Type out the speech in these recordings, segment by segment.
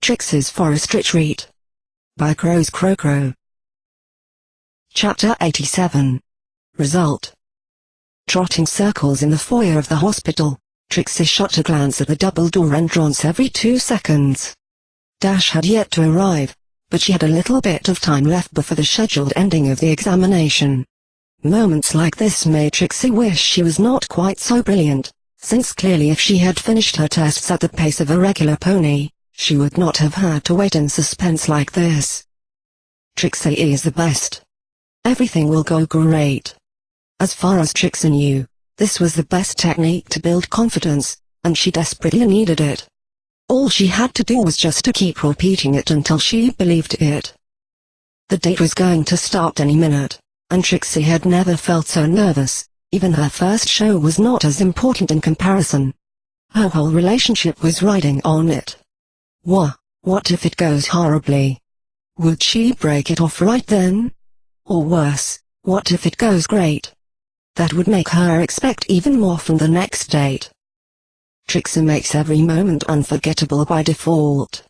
Trixie's Forest Retreat. By Crow's Crow. Chapter 87. Result. Trotting circles in the foyer of the hospital, Trixie shot a glance at the double-door entrance every 2 seconds. Dash had yet to arrive, but she had a little bit of time left before the scheduled ending of the examination. Moments like this made Trixie wish she was not quite so brilliant, since clearly if she had finished her tests at the pace of a regular pony, she would not have had to wait in suspense like this. Trixie is the best. Everything will go great. As far as Trixie knew, this was the best technique to build confidence, and she desperately needed it. All she had to do was just to keep repeating it until she believed it. The date was going to start any minute, and Trixie had never felt so nervous. Even her first show was not as important in comparison. Her whole relationship was riding on it. What if it goes horribly? Would she break it off right then? Or worse, what if it goes great? That would make her expect even more from the next date. Trixie makes every moment unforgettable by default.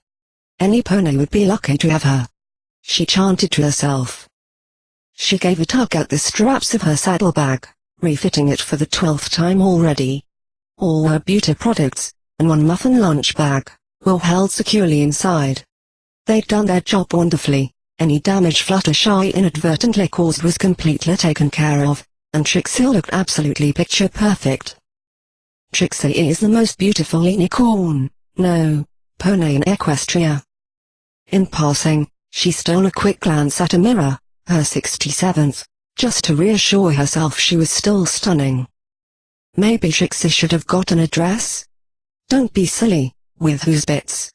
Any pony would be lucky to have her, she chanted to herself. She gave a tug at the straps of her saddlebag, refitting it for the 12th time already. All her beauty products, and one muffin lunch bag, were held securely inside. They'd done their job wonderfully. Any damage Fluttershy inadvertently caused was completely taken care of, and Trixie looked absolutely picture perfect. Trixie is the most beautiful unicorn, no, pony in Equestria. In passing, she stole a quick glance at a mirror, her 67th, just to reassure herself she was still stunning. Maybe Trixie should have gotten a dress? Don't be silly, with whose bits?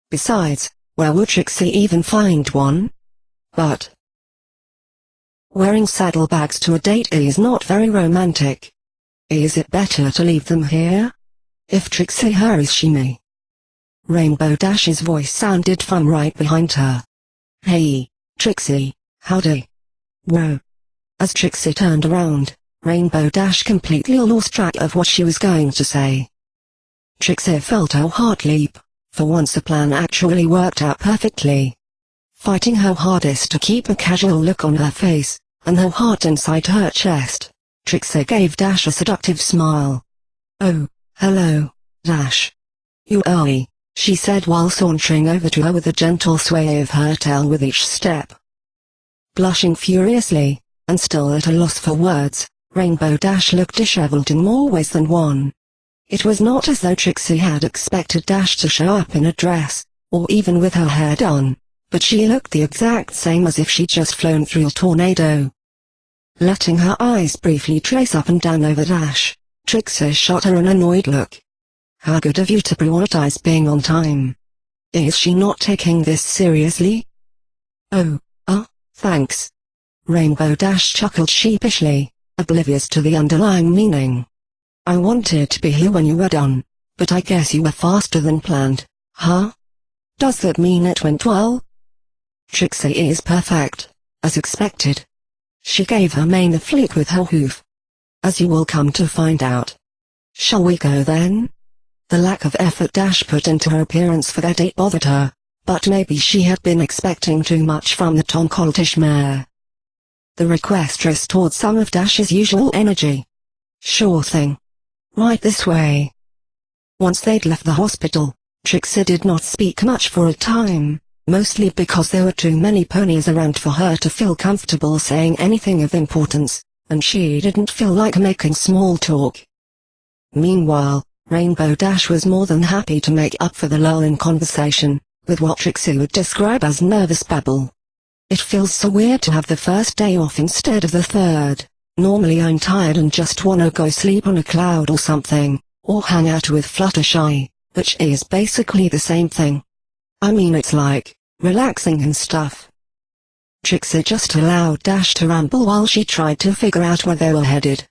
Besides, where would Trixie even find one? But wearing saddlebags to a date is not very romantic. Is it better to leave them here? If Trixie hurries she may. Rainbow Dash's voice sounded from right behind her. Hey, Trixie, howdy. Whoa. As Trixie turned around, Rainbow Dash completely lost track of what she was going to say. Trixie felt her heart leap. For once the plan actually worked out perfectly. Fighting her hardest to keep a casual look on her face, and her heart inside her chest, Trixie gave Dash a seductive smile. Oh, hello, Dash. You early, she said while sauntering over to her with a gentle sway of her tail with each step. Blushing furiously, and still at a loss for words, Rainbow Dash looked disheveled in more ways than one. It was not as though Trixie had expected Dash to show up in a dress, or even with her hair done, but she looked the exact same as if she'd just flown through a tornado. Letting her eyes briefly trace up and down over Dash, Trixie shot her an annoyed look. How good of you to prioritize being on time. Is she not taking this seriously? Oh, thanks. Rainbow Dash chuckled sheepishly, oblivious to the underlying meaning. I wanted to be here when you were done, but I guess you were faster than planned, huh? Does that mean it went well? Trixie is perfect, as expected. She gave her mane a flick with her hoof. As you will come to find out. Shall we go then? The lack of effort Dash put into her appearance for that date bothered her, but maybe she had been expecting too much from the tom-coltish mare. The request restored some of Dash's usual energy. Sure thing. Right this way. Once they'd left the hospital, Trixie did not speak much for a time, mostly because there were too many ponies around for her to feel comfortable saying anything of importance, and she didn't feel like making small talk. Meanwhile, Rainbow Dash was more than happy to make up for the lull in conversation, with what Trixie would describe as nervous babble. It feels so weird to have the first day off instead of the third. Normally I'm tired and just wanna go sleep on a cloud or something, or hang out with Fluttershy, which is basically the same thing. I mean it's like, relaxing and stuff. Trixie just allowed Dash to ramble while she tried to figure out where they were headed.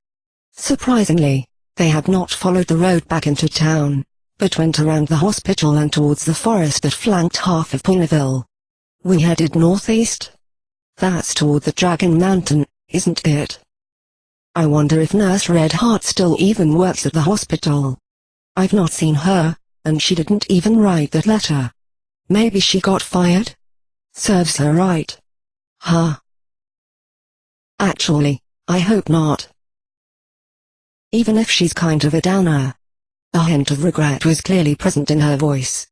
Surprisingly, they had not followed the road back into town, but went around the hospital and towards the forest that flanked half of Ponyville. We headed northeast? That's toward the Dragon Mountain, isn't it? I wonder if Nurse Redheart still even works at the hospital. I've not seen her, and she didn't even write that letter. Maybe she got fired? Serves her right. Huh? Actually, I hope not. Even if she's kind of a downer. A hint of regret was clearly present in her voice.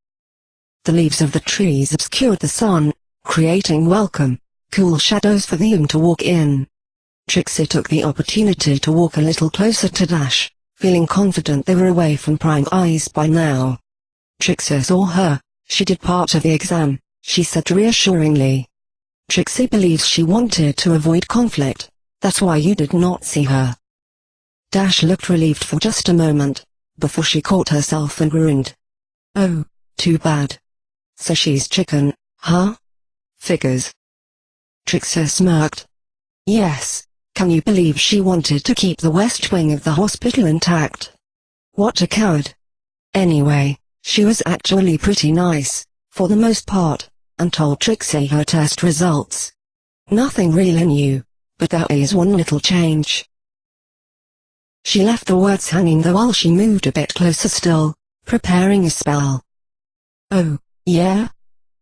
The leaves of the trees obscured the sun, creating welcome, cool shadows for them to walk in. Trixie took the opportunity to walk a little closer to Dash, feeling confident they were away from prying eyes by now. Trixie saw her. She did part of the exam, she said reassuringly. Trixie believes she wanted to avoid conflict, that's why you did not see her. Dash looked relieved for just a moment, before she caught herself and grinned. Oh, too bad. So she's chicken, huh? Figures. Trixie smirked. Yes, can you believe she wanted to keep the west wing of the hospital intact? What a coward. Anyway, she was actually pretty nice, for the most part, and told Trixie her test results. Nothing really new, but there is one little change. She left the words hanging though while she moved a bit closer still, preparing a spell. Oh, yeah?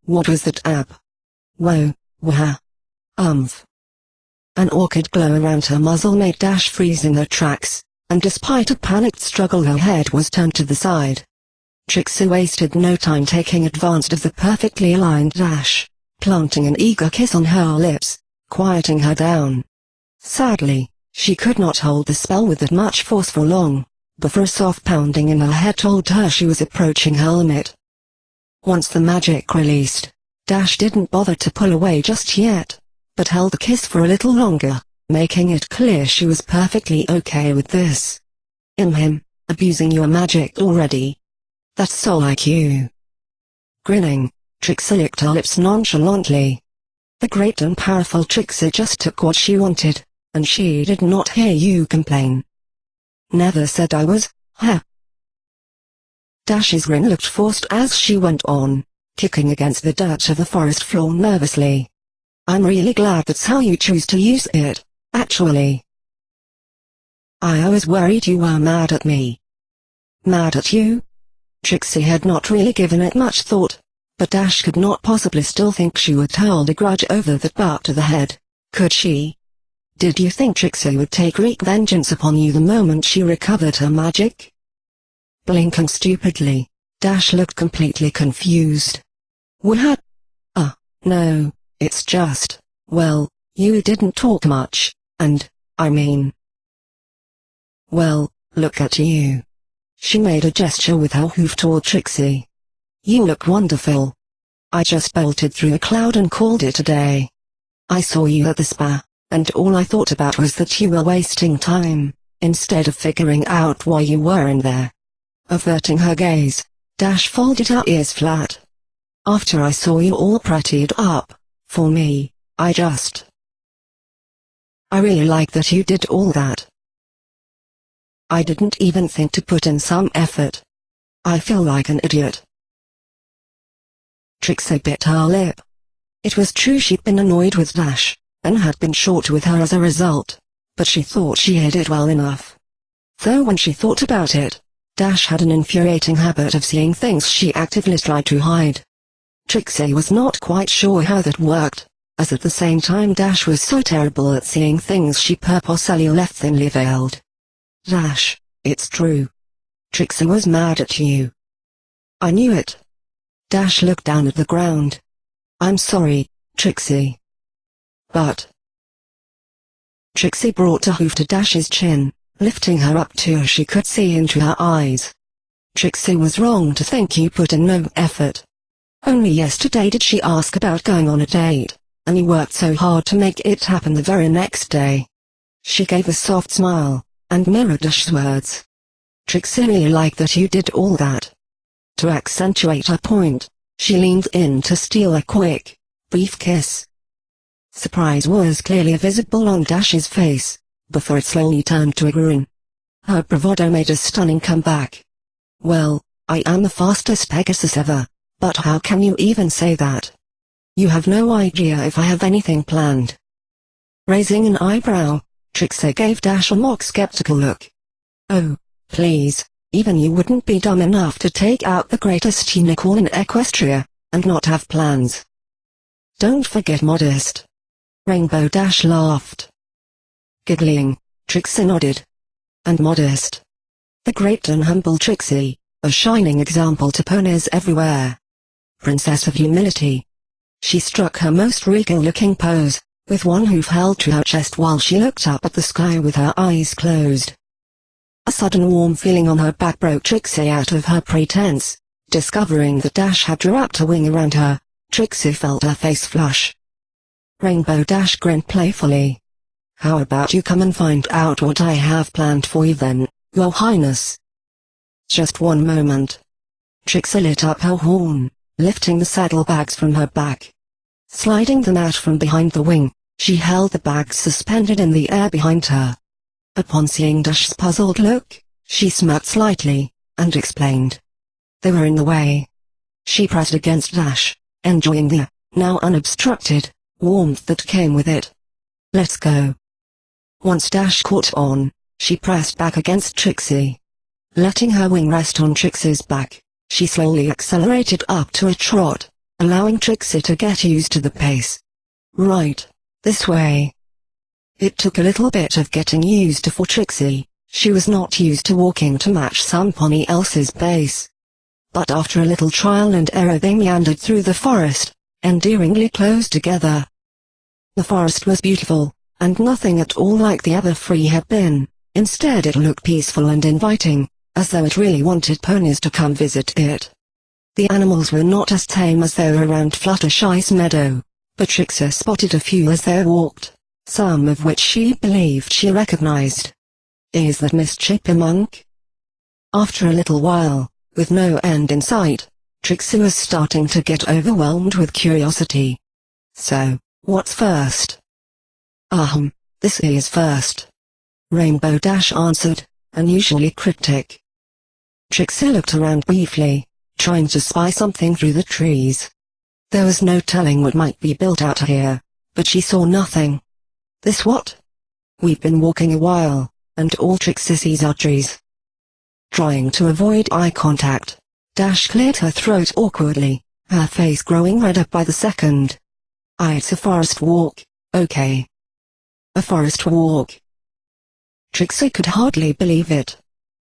What was that, Ab? Whoa, wah. An awkward glow around her muzzle made Dash freeze in her tracks, and despite a panicked struggle her head was turned to the side. Trixie wasted no time taking advantage of the perfectly aligned Dash, planting an eager kiss on her lips, quieting her down. Sadly, she could not hold the spell with that much force for long, before a soft pounding in her head told her she was approaching her limit. Once the magic released, Dash didn't bother to pull away just yet, but held the kiss for a little longer, making it clear she was perfectly okay with this. Abusing your magic already. That's so like you. Grinning, Trixie licked her lips nonchalantly. The great and powerful Trixie just took what she wanted, and she did not hear you complain. Never said I was, huh? Dash's grin looked forced as she went on, kicking against the dirt of the forest floor nervously. I'm really glad that's how you choose to use it, actually. I was worried you were mad at me. Mad at you? Trixie had not really given it much thought, but Dash could not possibly still think she would hold a grudge over that butt to the head, could she? Did you think Trixie would take vengeance upon you the moment she recovered her magic? Blinking stupidly, Dash looked completely confused. What? No, it's just, well, you didn't talk much, and, well, look at you. She made a gesture with her hoof toward Trixie. You look wonderful. I just bolted through a cloud and called it a day. I saw you at the spa, and all I thought about was that you were wasting time, instead of figuring out why you were in there. Averting her gaze, Dash folded her ears flat. After I saw you all prettied up, for me, I really like that you did all that. I didn't even think to put in some effort. I feel like an idiot. Trixie bit her lip. It was true she'd been annoyed with Dash, and had been short with her as a result, but she thought she hid it well enough. Though when she thought about it, Dash had an infuriating habit of seeing things she actively tried to hide. Trixie was not quite sure how that worked, as at the same time Dash was so terrible at seeing things she purposely left thinly veiled. Dash, it's true. Trixie was mad at you. I knew it. Dash looked down at the ground. I'm sorry, Trixie. But... Trixie brought a hoof to Dash's chin, lifting her up till she could see into her eyes. Trixie was wrong to think you put in no effort. Only yesterday did she ask about going on a date, and you worked so hard to make it happen the very next day. She gave a soft smile, and mirrored Dash's words. Trixie really liked that you did all that. To accentuate her point, she leaned in to steal a quick, brief kiss. Surprise was clearly visible on Dash's face, before it slowly turned to a grin. Her bravado made a stunning comeback. Well, I am the fastest Pegasus ever, but how can you even say that? You have no idea if I have anything planned. Raising an eyebrow, Trixie gave Dash a mock skeptical look. Oh, please, even you wouldn't be dumb enough to take out the greatest unicorn in Equestria, and not have plans. Don't forget modest. Rainbow Dash laughed. Giggling, Trixie nodded. And modest. The great and humble Trixie, a shining example to ponies everywhere. Princess of humility. She struck her most regal-looking pose, with one hoof held to her chest while she looked up at the sky with her eyes closed. A sudden warm feeling on her back broke Trixie out of her pretense. Discovering that Dash had wrapped a wing around her, Trixie felt her face flush. Rainbow Dash grinned playfully. How about you come and find out what I have planned for you then, Your Highness? Just one moment. Trixie lit up her horn, lifting the saddlebags from her back. Sliding them out from behind the wing, she held the bags suspended in the air behind her. Upon seeing Dash's puzzled look, she smirked slightly, and explained. They were in the way. She pressed against Dash, enjoying the, now unobstructed, warmth that came with it. Let's go. Once Dash caught on, she pressed back against Trixie. Letting her wing rest on Trixie's back, she slowly accelerated up to a trot, allowing Trixie to get used to the pace. Right, this way. It took a little bit of getting used to for Trixie. She was not used to walking to match some pony else's pace. But after a little trial and error they meandered through the forest, endearingly close together. The forest was beautiful, and nothing at all like the other three had been. Instead it looked peaceful and inviting, as though it really wanted ponies to come visit it. The animals were not as tame as they were around Fluttershy's meadow, but Trixie spotted a few as they walked, some of which she believed she recognized. Is that Miss Chipmunk? After a little while, with no end in sight, Trixie was starting to get overwhelmed with curiosity. So, what's first? This is first. Rainbow Dash answered, unusually cryptic. Trixie looked around briefly, trying to spy something through the trees. There was no telling what might be built out here, but she saw nothing. This what? We've been walking a while, and all Trixie sees are trees. Trying to avoid eye contact, Dash cleared her throat awkwardly, her face growing redder by the second. It's a forest walk, okay. A forest walk. Trixie could hardly believe it.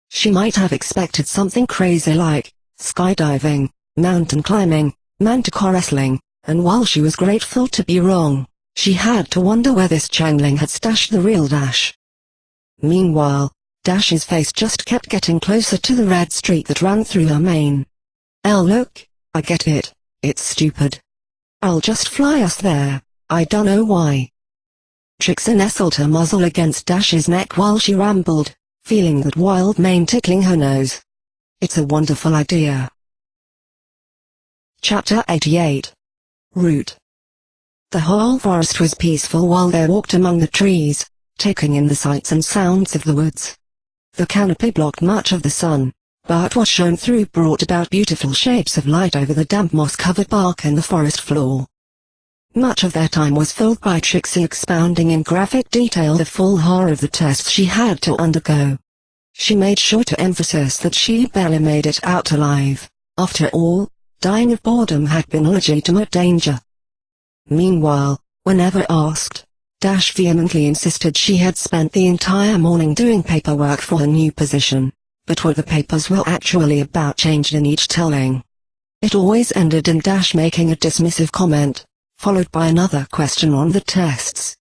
She might have expected something crazy like skydiving, mountain climbing, manticore wrestling, and while she was grateful to be wrong, she had to wonder where this Changling had stashed the real Dash. Meanwhile, Dash's face just kept getting closer to the red streak that ran through her mane. Look, I get it, it's stupid. I'll just fly us there, I don't know why. Trixie nestled her muzzle against Dash's neck while she rambled, feeling that wild mane tickling her nose. It's a wonderful idea. Chapter 88. Route. The whole forest was peaceful while they walked among the trees, taking in the sights and sounds of the woods. The canopy blocked much of the sun, but what shone through brought about beautiful shapes of light over the damp moss-covered bark and the forest floor. Much of their time was filled by Trixie expounding in graphic detail the full horror of the tests she had to undergo. She made sure to emphasize that she barely made it out alive. After all, dying of boredom had been a legitimate danger. Meanwhile, whenever asked, Dash vehemently insisted she had spent the entire morning doing paperwork for her new position, but what the papers were actually about changed in each telling. It always ended in Dash making a dismissive comment, followed by another question on the tests.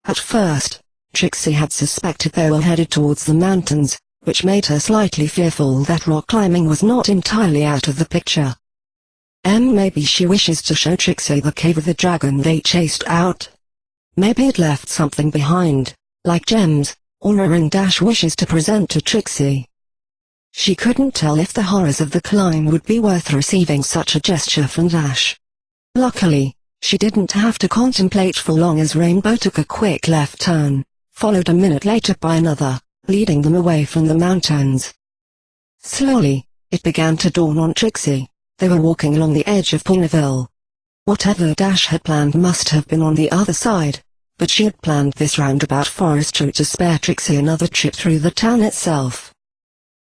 At first, Trixie had suspected they were headed towards the mountains, which made her slightly fearful that rock climbing was not entirely out of the picture. Maybe she wishes to show Trixie the cave of the dragon they chased out. Maybe it left something behind, like gems, or a ring Dash wishes to present to Trixie. She couldn't tell if the horrors of the climb would be worth receiving such a gesture from Dash. Luckily, she didn't have to contemplate for long as Rainbow took a quick left turn, followed a minute later by another, leading them away from the mountains. Slowly, it began to dawn on Trixie. They were walking along the edge of Ponyville. Whatever Dash had planned must have been on the other side, but she had planned this roundabout forest route to spare Trixie another trip through the town itself.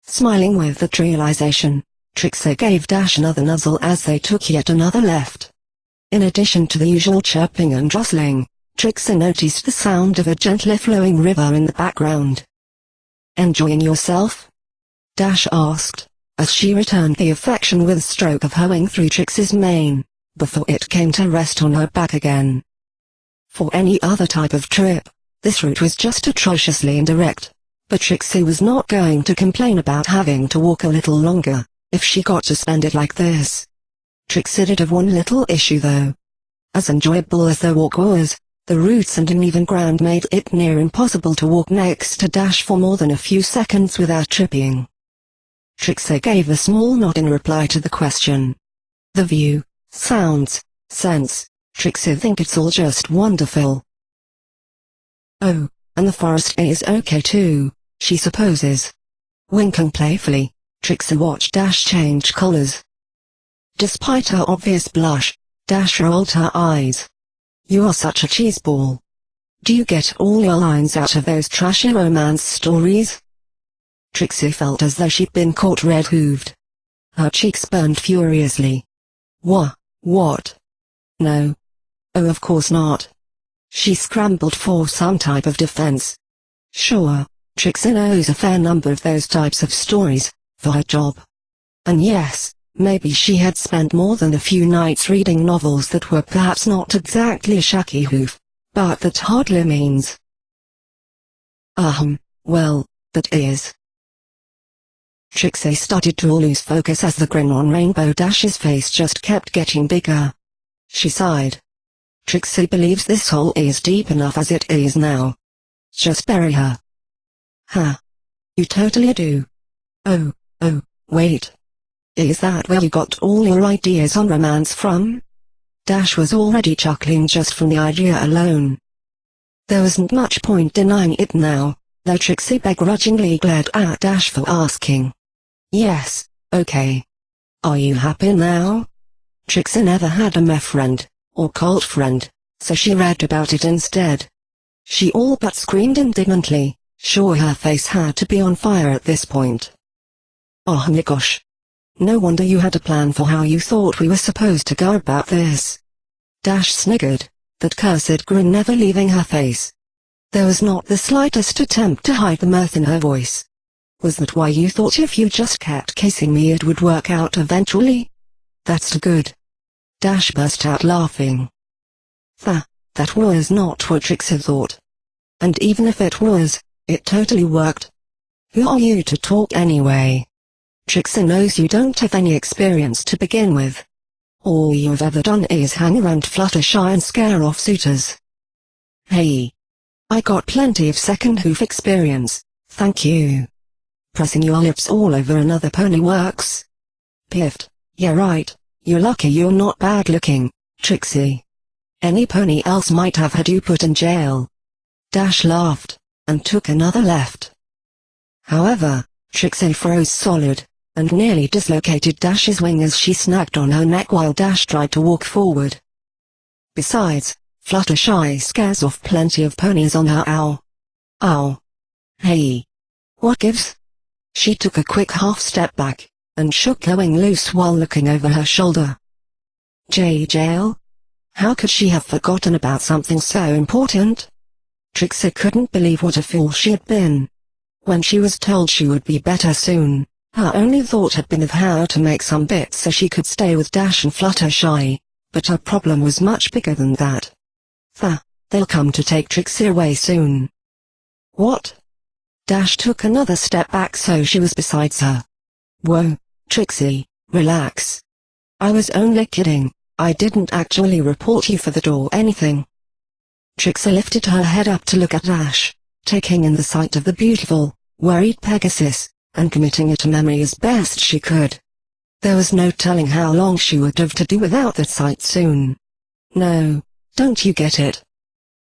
Smiling with that realization, Trixie gave Dash another nuzzle as they took yet another left. In addition to the usual chirping and rustling, Trixie noticed the sound of a gently flowing river in the background. "Enjoying yourself?" Dash asked, as she returned the affection with a stroke of her wing through Trixie's mane, before it came to rest on her back again. For any other type of trip, this route was just atrociously indirect, but Trixie was not going to complain about having to walk a little longer, if she got to spend it like this. Trixie did have one little issue though. As enjoyable as the walk was, the roots and uneven ground made it near impossible to walk next to Dash for more than a few seconds without tripping. Trixie gave a small nod in reply to the question. The view, sounds, scents, Trixie think it's all just wonderful. Oh, and the forest is okay too, she supposes. Winking playfully, Trixie watched Dash change colors. Despite her obvious blush, Dash rolled her eyes. "You are such a cheeseball. Do you get all your lines out of those trashy romance stories?" Trixie felt as though she'd been caught red-hooved. Her cheeks burned furiously. What? No. Oh, of course not. She scrambled for some type of defense. Sure, Trixie knows a fair number of those types of stories, for her job. And yes, maybe she had spent more than a few nights reading novels that were perhaps not exactly shaky hoof, but that hardly means. Well, that is. Trixie started to lose focus as the grin on Rainbow Dash's face just kept getting bigger. She sighed. Trixie believes this hole is deep enough as it is now. Just bury her. Huh. You totally do. Oh, wait. Is that where you got all your ideas on romance from? Dash was already chuckling just from the idea alone. There wasn't much point denying it now, though Trixie begrudgingly glared at Dash for asking. Yes, okay. Are you happy now? Trixie never had a meh friend, or cult friend, so she read about it instead. She all but screamed indignantly, sure her face had to be on fire at this point. Oh my gosh. No wonder you had a plan for how you thought we were supposed to go about this. Dash sniggered, that cursed grin never leaving her face. There was not the slightest attempt to hide the mirth in her voice. Was that why you thought if you just kept kissing me it would work out eventually? That's too good. Dash burst out laughing. That was not what Trixie thought. And even if it was, it totally worked. Who are you to talk anyway? Trixie knows you don't have any experience to begin with. All you've ever done is hang around Fluttershy and scare off suitors. Hey. I got plenty of second hoof experience, thank you. Pressing your lips all over another pony works. Piffed, yeah right, you're lucky you're not bad looking, Trixie. Any pony else might have had you put in jail. Dash laughed, and took another left. However, Trixie froze solid, and nearly dislocated Dash's wing as she snagged on her neck while Dash tried to walk forward. Besides, Fluttershy scares off plenty of ponies on her ow. Hey. What gives? She took a quick half step back, and shook her wing loose while looking over her shoulder. Jail? How could she have forgotten about something so important? Trixie couldn't believe what a fool she had been. When she was told she would be better soon, her only thought had been of how to make some bits so she could stay with Dash and Fluttershy, but her problem was much bigger than that. They'll come to take Trixie away soon. What? Dash took another step back so she was beside her. Whoa, Trixie, relax. I was only kidding, I didn't actually report you for that or anything. Trixie lifted her head up to look at Dash, taking in the sight of the beautiful, worried Pegasus, and committing it to memory as best she could. There was no telling how long she would have to do without that sight soon. No, don't you get it?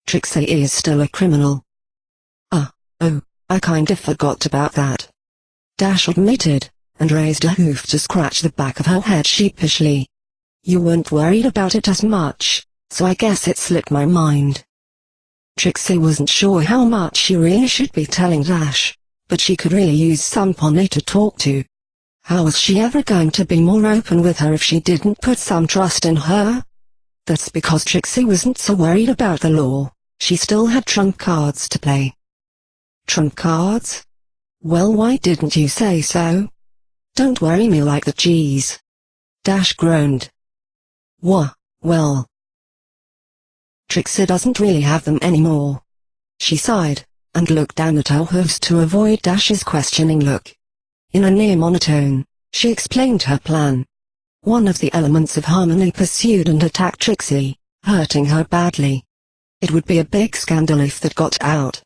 Trixie is still a criminal. Oh, I kinda forgot about that. Dash admitted, and raised a hoof to scratch the back of her head sheepishly. You weren't worried about it as much, so I guess it slipped my mind. Trixie wasn't sure how much she really should be telling Dash, but she could really use some pony to talk to. How was she ever going to be more open with her if she didn't put some trust in her? That's because Trixie wasn't so worried about the law. She still had trump cards to play. Trump cards? Well, why didn't you say so? Don't worry me like that, geez. Dash groaned. Well. Trixie doesn't really have them anymore. She sighed, and looked down at her hooves to avoid Dash's questioning look. In a near monotone, she explained her plan. One of the elements of Harmony pursued and attacked Trixie, hurting her badly. It would be a big scandal if that got out.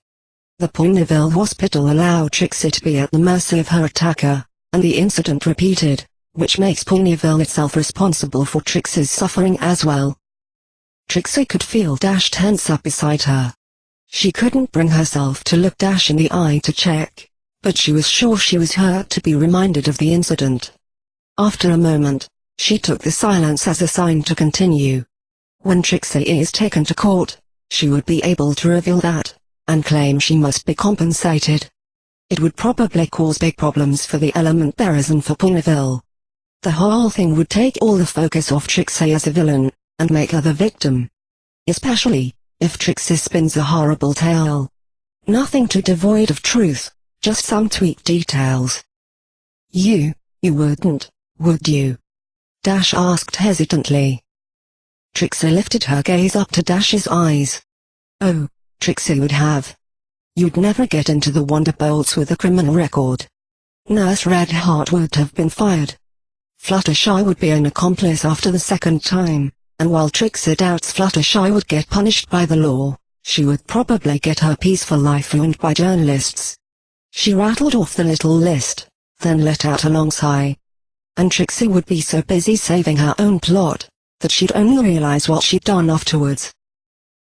The Ponyville hospital allowed Trixie to be at the mercy of her attacker, and the incident repeated, which makes Ponyville itself responsible for Trixie's suffering as well. Trixie could feel Dash tense up beside her. She couldn't bring herself to look Dash in the eye to check, but she was sure she was hurt to be reminded of the incident. After a moment, she took the silence as a sign to continue. When Trixie is taken to court, she would be able to reveal that, and claim she must be compensated. It would probably cause big problems for the element bearers and for Ponyville. The whole thing would take all the focus off Trixie as a villain, and make her the victim. Especially, if Trixie spins a horrible tale. Nothing too devoid of truth, just some tweaked details. You wouldn't, would you? Dash asked hesitantly. Trixie lifted her gaze up to Dash's eyes. Oh, Trixie would have. You'd never get into the Wonderbolts with a criminal record. Nurse Redheart would have been fired. Fluttershy would be an accomplice after the second time, and while Trixie doubts Fluttershy would get punished by the law, she would probably get her peaceful life ruined by journalists. She rattled off the little list, then let out a long sigh. And Trixie would be so busy saving her own plot, that she'd only realize what she'd done afterwards.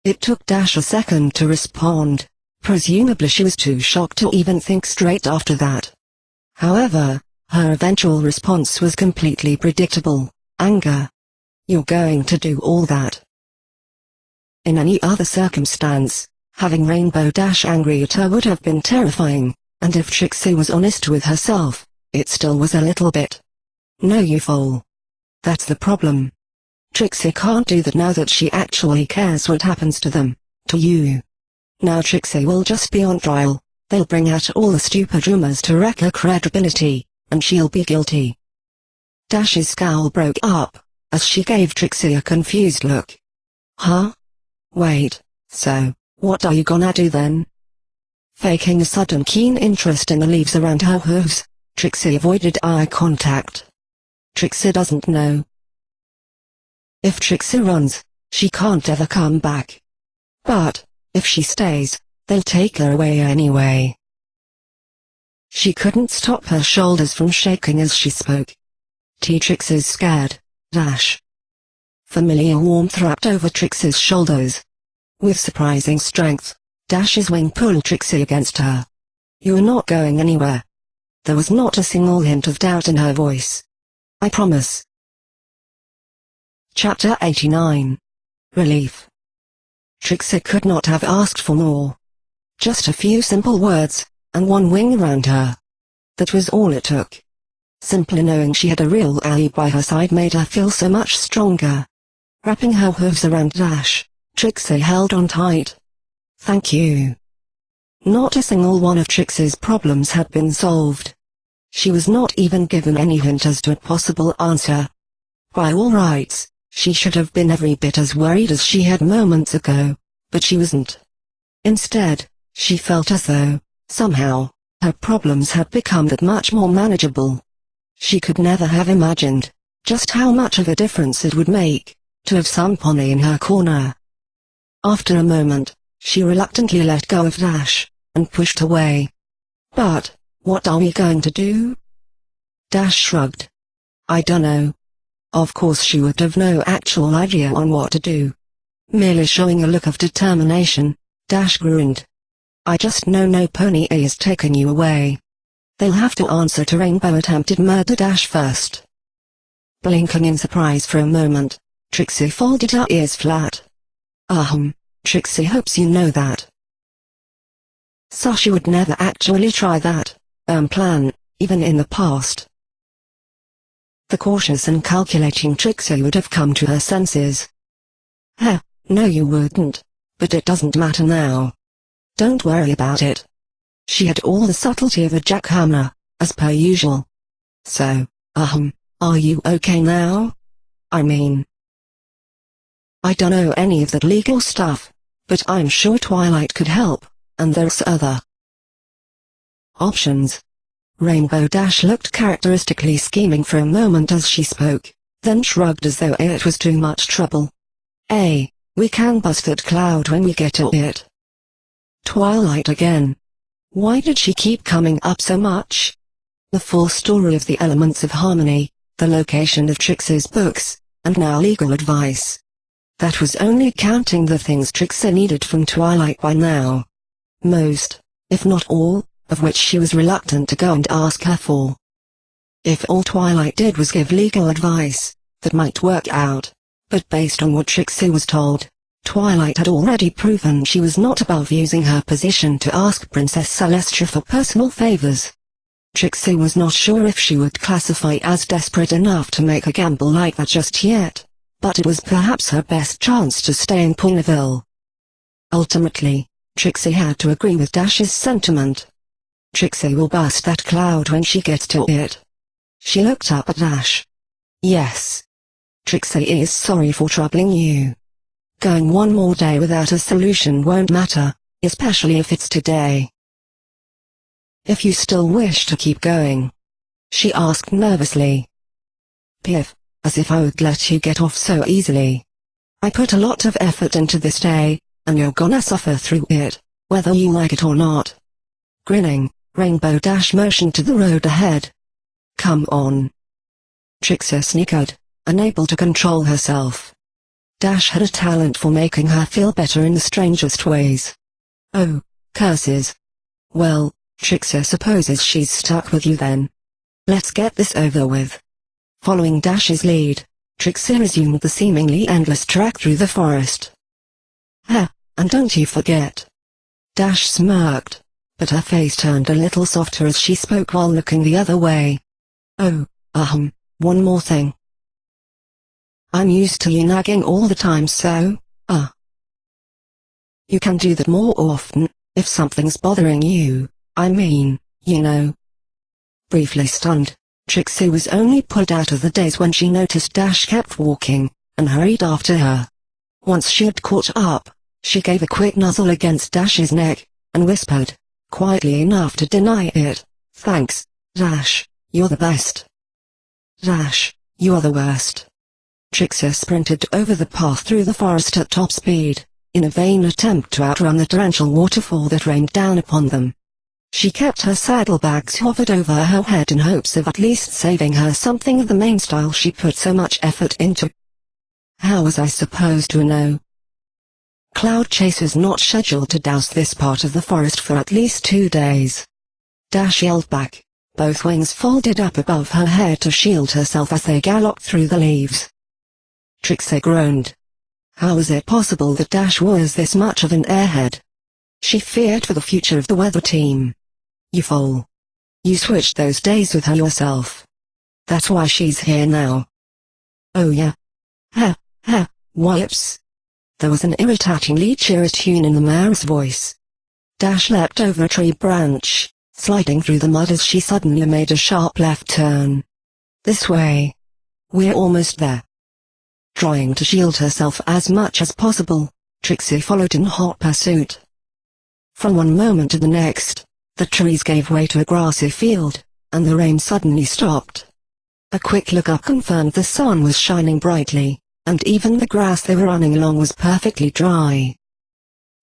It took Dash a second to respond. Presumably she was too shocked to even think straight after that. However, her eventual response was completely predictable: anger. You're going to do all that? In any other circumstance, having Rainbow Dash angry at her would have been terrifying, and if Trixie was honest with herself, it still was a little bit. No, you fool. That's the problem. Trixie can't do that now that she actually cares what happens to them, to you. Now Trixie will just be on trial, they'll bring out all the stupid rumors to wreck her credibility, and she'll be guilty. Dash's scowl broke up, as she gave Trixie a confused look. Huh? Wait, so, what are you gonna do then? Faking a sudden keen interest in the leaves around her hooves, Trixie avoided eye contact. Trixie doesn't know. If Trixie runs, she can't ever come back. But, if she stays, they'll take her away anyway. She couldn't stop her shoulders from shaking as she spoke. Trixie's scared, Dash. Familiar warmth wrapped over Trixie's shoulders. With surprising strength, Dash's wing pulled Trixie against her. You're not going anywhere. There was not a single hint of doubt in her voice. I promise. Chapter 89. Relief. Trixie could not have asked for more. Just a few simple words, and one wing around her. That was all it took. Simply knowing she had a real ally by her side made her feel so much stronger. Wrapping her hooves around Dash, Trixie held on tight. Thank you. Not a single one of Trixie's problems had been solved. She was not even given any hint as to a possible answer. By all rights, she should have been every bit as worried as she had moments ago, but she wasn't. Instead, she felt as though, somehow, her problems had become that much more manageable. She could never have imagined just how much of a difference it would make to have some pony in her corner. After a moment, she reluctantly let go of Dash, and pushed away. But, what are we going to do? Dash shrugged. I dunno. Of course she would have no actual idea on what to do. Merely showing a look of determination, Dash grinned. I just know no pony is taking you away. They'll have to answer to Rainbow attempted murder Dash first. Blinking in surprise for a moment, Trixie folded her ears flat. Trixie hopes you know that. So she would never actually try that plan, even in the past. the cautious and calculating Trixie would have come to her senses. No you wouldn't. But it doesn't matter now. Don't worry about it. She had all the subtlety of a jackhammer, as per usual. So, are you okay now? I mean, I don't know any of that legal stuff, but I'm sure Twilight could help, and there's other options. Rainbow Dash looked characteristically scheming for a moment as she spoke, then shrugged as though it was too much trouble. We can bust that cloud when we get to it. Twilight again. Why did she keep coming up so much? The full story of the elements of harmony, the location of Trixie's books, and now legal advice. That was only counting the things Trixie needed from Twilight by now. Most, if not all, of which she was reluctant to go and ask her for. If all Twilight did was give legal advice, that might work out, but based on what Trixie was told, Twilight had already proven she was not above using her position to ask Princess Celestia for personal favors. Trixie was not sure if she would classify as desperate enough to make a gamble like that just yet, but it was perhaps her best chance to stay in Ponyville. Ultimately, Trixie had to agree with Dash's sentiment. Trixie will bust that cloud when she gets to it. She looked up at Dash. Yes. Trixie is sorry for troubling you. Going one more day without a solution won't matter, especially if it's today. If you still wish to keep going? She asked nervously. Piff, as if I would let you get off so easily. I put a lot of effort into this day, and you're gonna suffer through it, whether you like it or not. Grinning, Rainbow Dash motioned to the road ahead. Come on. Trixie snickered, unable to control herself. Dash had a talent for making her feel better in the strangest ways. Oh, curses. Well, Trixie supposes she's stuck with you then. Let's get this over with. Following Dash's lead, Trixie resumed the seemingly endless trek through the forest. And don't you forget. Dash smirked, but her face turned a little softer as she spoke while looking the other way. Oh, one more thing. I'm used to you nagging all the time so, you can do that more often, if something's bothering you, I mean, you know. Briefly stunned, Trixie was only pulled out of the daze when she noticed Dash kept walking, and hurried after her. Once she had caught up, she gave a quick nuzzle against Dash's neck, and whispered, quietly enough to deny it, "Thanks, Dash, you're the best." "Dash, you're the worst." Trixie sprinted over the path through the forest at top speed, in a vain attempt to outrun the torrential waterfall that rained down upon them. She kept her saddlebags hovered over her head in hopes of at least saving her something of the main style she put so much effort into. How was I supposed to know? Cloud Chase was not scheduled to douse this part of the forest for at least 2 days. Dash yelled back, both wings folded up above her head to shield herself as they galloped through the leaves. Trixie groaned. How was it possible that Dash was this much of an airhead? She feared for the future of the weather team. You fool. You switched those days with her yourself. That's why she's here now. Oh yeah. Whoops. There was an irritatingly cheery tune in the mare's voice. Dash leapt over a tree branch, sliding through the mud as she suddenly made a sharp left turn. This way. We're almost there. Trying to shield herself as much as possible, Trixie followed in hot pursuit. From one moment to the next, the trees gave way to a grassy field, and the rain suddenly stopped. A quick look up confirmed the sun was shining brightly, and even the grass they were running along was perfectly dry.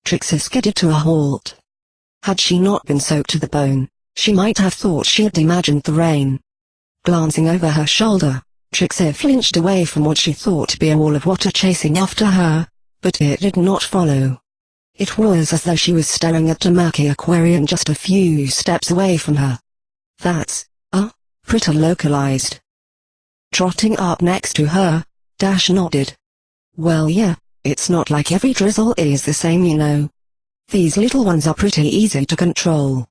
Trixie skidded to a halt. Had she not been soaked to the bone, she might have thought she had imagined the rain. Glancing over her shoulder, Trixie flinched away from what she thought to be a wall of water chasing after her, but it did not follow. It was as though she was staring at a murky aquarium just a few steps away from her. That's, pretty localized. Trotting up next to her, Dash nodded. Well yeah, it's not like every drizzle is the same you know. These little ones are pretty easy to control.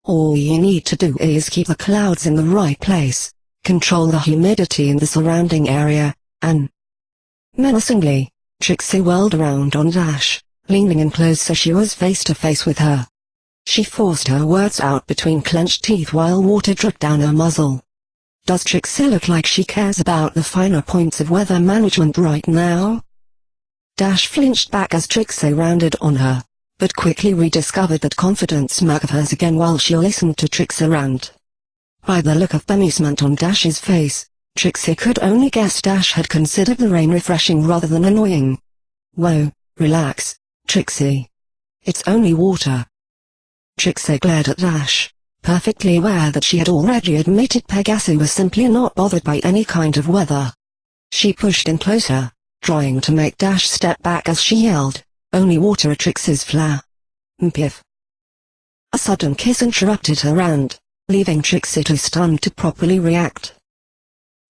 All you need to do is keep the clouds in the right place, control the humidity in the surrounding area, and... Menacingly, Trixie whirled around on Dash, leaning in close so she was face to face with her. She forced her words out between clenched teeth while water dripped down her muzzle. Does Trixie look like she cares about the finer points of weather management right now? Dash flinched back as Trixie rounded on her, but quickly rediscovered that confident smirk of hers again while she listened to Trixie rant. By the look of bemusement on Dash's face, Trixie could only guess Dash had considered the rain refreshing rather than annoying. Whoa, relax, Trixie. It's only water. Trixie glared at Dash, perfectly aware that she had already admitted Pegasus was simply not bothered by any kind of weather. She pushed in closer, trying to make Dash step back as she yelled, "Only water at Trixie's flare." Mpiff. A sudden kiss interrupted her rant, leaving Trixie too stunned to properly react.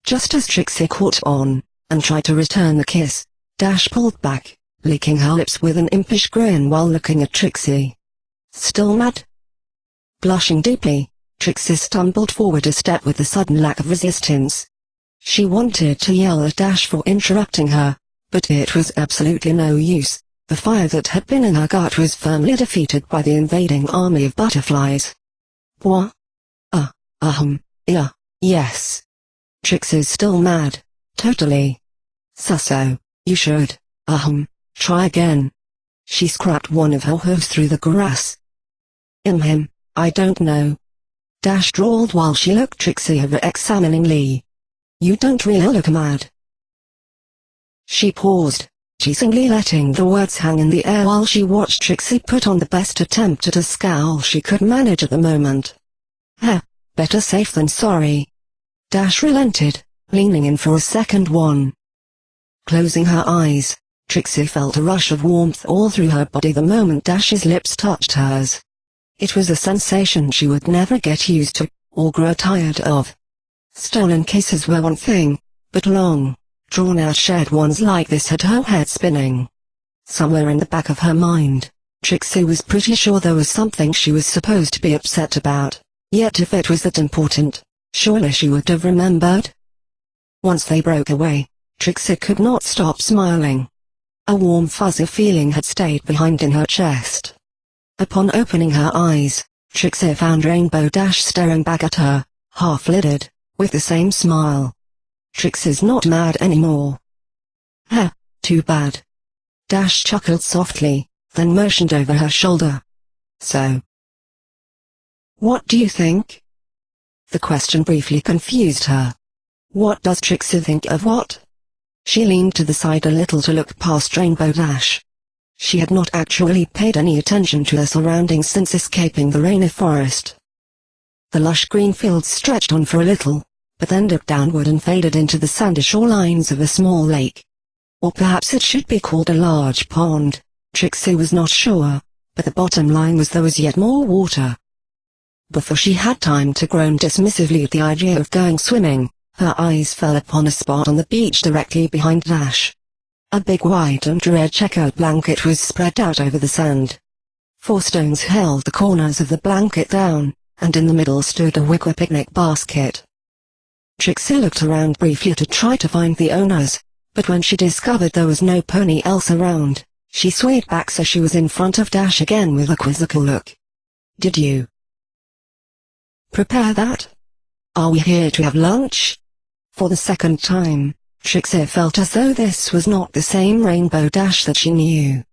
Just as Trixie caught on, and tried to return the kiss, Dash pulled back, licking her lips with an impish grin while looking at Trixie. Still mad? Blushing deeply, Trixie stumbled forward a step with a sudden lack of resistance. She wanted to yell at Dash for interrupting her, but it was absolutely no use. The fire that had been in her gut was firmly defeated by the invading army of butterflies. What? Yeah, yes. Trixie's still mad. Totally. Susso, you should, try again. She scrapped one of her hooves through the grass. I don't know. Dash drawled while she looked Trixie over examiningly. You don't really look mad. She paused, teasingly letting the words hang in the air while she watched Trixie put on the best attempt at a scowl she could manage at the moment. Better safe than sorry. Dash relented, leaning in for a second one. Closing her eyes, Trixie felt a rush of warmth all through her body the moment Dash's lips touched hers. It was a sensation she would never get used to, or grow tired of. Stolen kisses were one thing, but long, drawn-out shared ones like this had her head spinning. Somewhere in the back of her mind, Trixie was pretty sure there was something she was supposed to be upset about, yet if it was that important, surely she would have remembered. Once they broke away, Trixie could not stop smiling. A warm fuzzy feeling had stayed behind in her chest. Upon opening her eyes, Trixie found Rainbow Dash staring back at her, half-lidded, with the same smile. Trixie's not mad anymore. Too bad. Dash chuckled softly, then motioned over her shoulder. So, what do you think? The question briefly confused her. What does Trixie think of what? She leaned to the side a little to look past Rainbow Dash. She had not actually paid any attention to her surroundings since escaping the rainy forest. The lush green fields stretched on for a little, but then dipped downward and faded into the sandy shorelines of a small lake. Or perhaps it should be called a large pond. Trixie was not sure, but the bottom line was there was yet more water. Before she had time to groan dismissively at the idea of going swimming, her eyes fell upon a spot on the beach directly behind Dash. A big white and red checkered blanket was spread out over the sand. 4 stones held the corners of the blanket down, and in the middle stood a wicker picnic basket. Trixie looked around briefly to try to find the owners, but when she discovered there was no pony else around, she swayed back so she was in front of Dash again with a quizzical look. Did you prepare that? Are we here to have lunch? For the second time, Trixie felt as though this was not the same Rainbow Dash that she knew.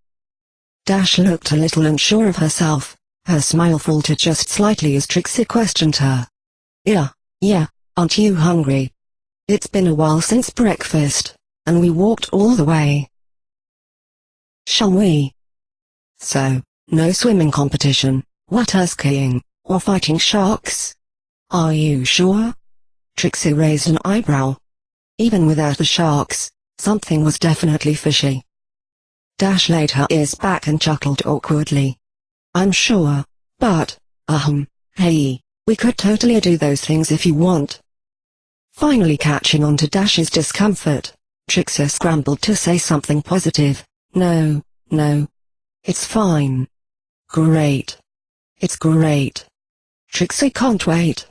Dash looked a little unsure of herself, her smile faltered just slightly as Trixie questioned her. Yeah, aren't you hungry? It's been a while since breakfast, and we walked all the way. Shall we? So, no swimming competition, water skiing, or fighting sharks? Are you sure? Trixie raised an eyebrow. Even without the sharks, something was definitely fishy. Dash laid her ears back and chuckled awkwardly. I'm sure, but, hey, we could totally do those things if you want. Finally catching on to Dash's discomfort, Trixie scrambled to say something positive. No. It's fine. Great. It's great. Trixie can't wait.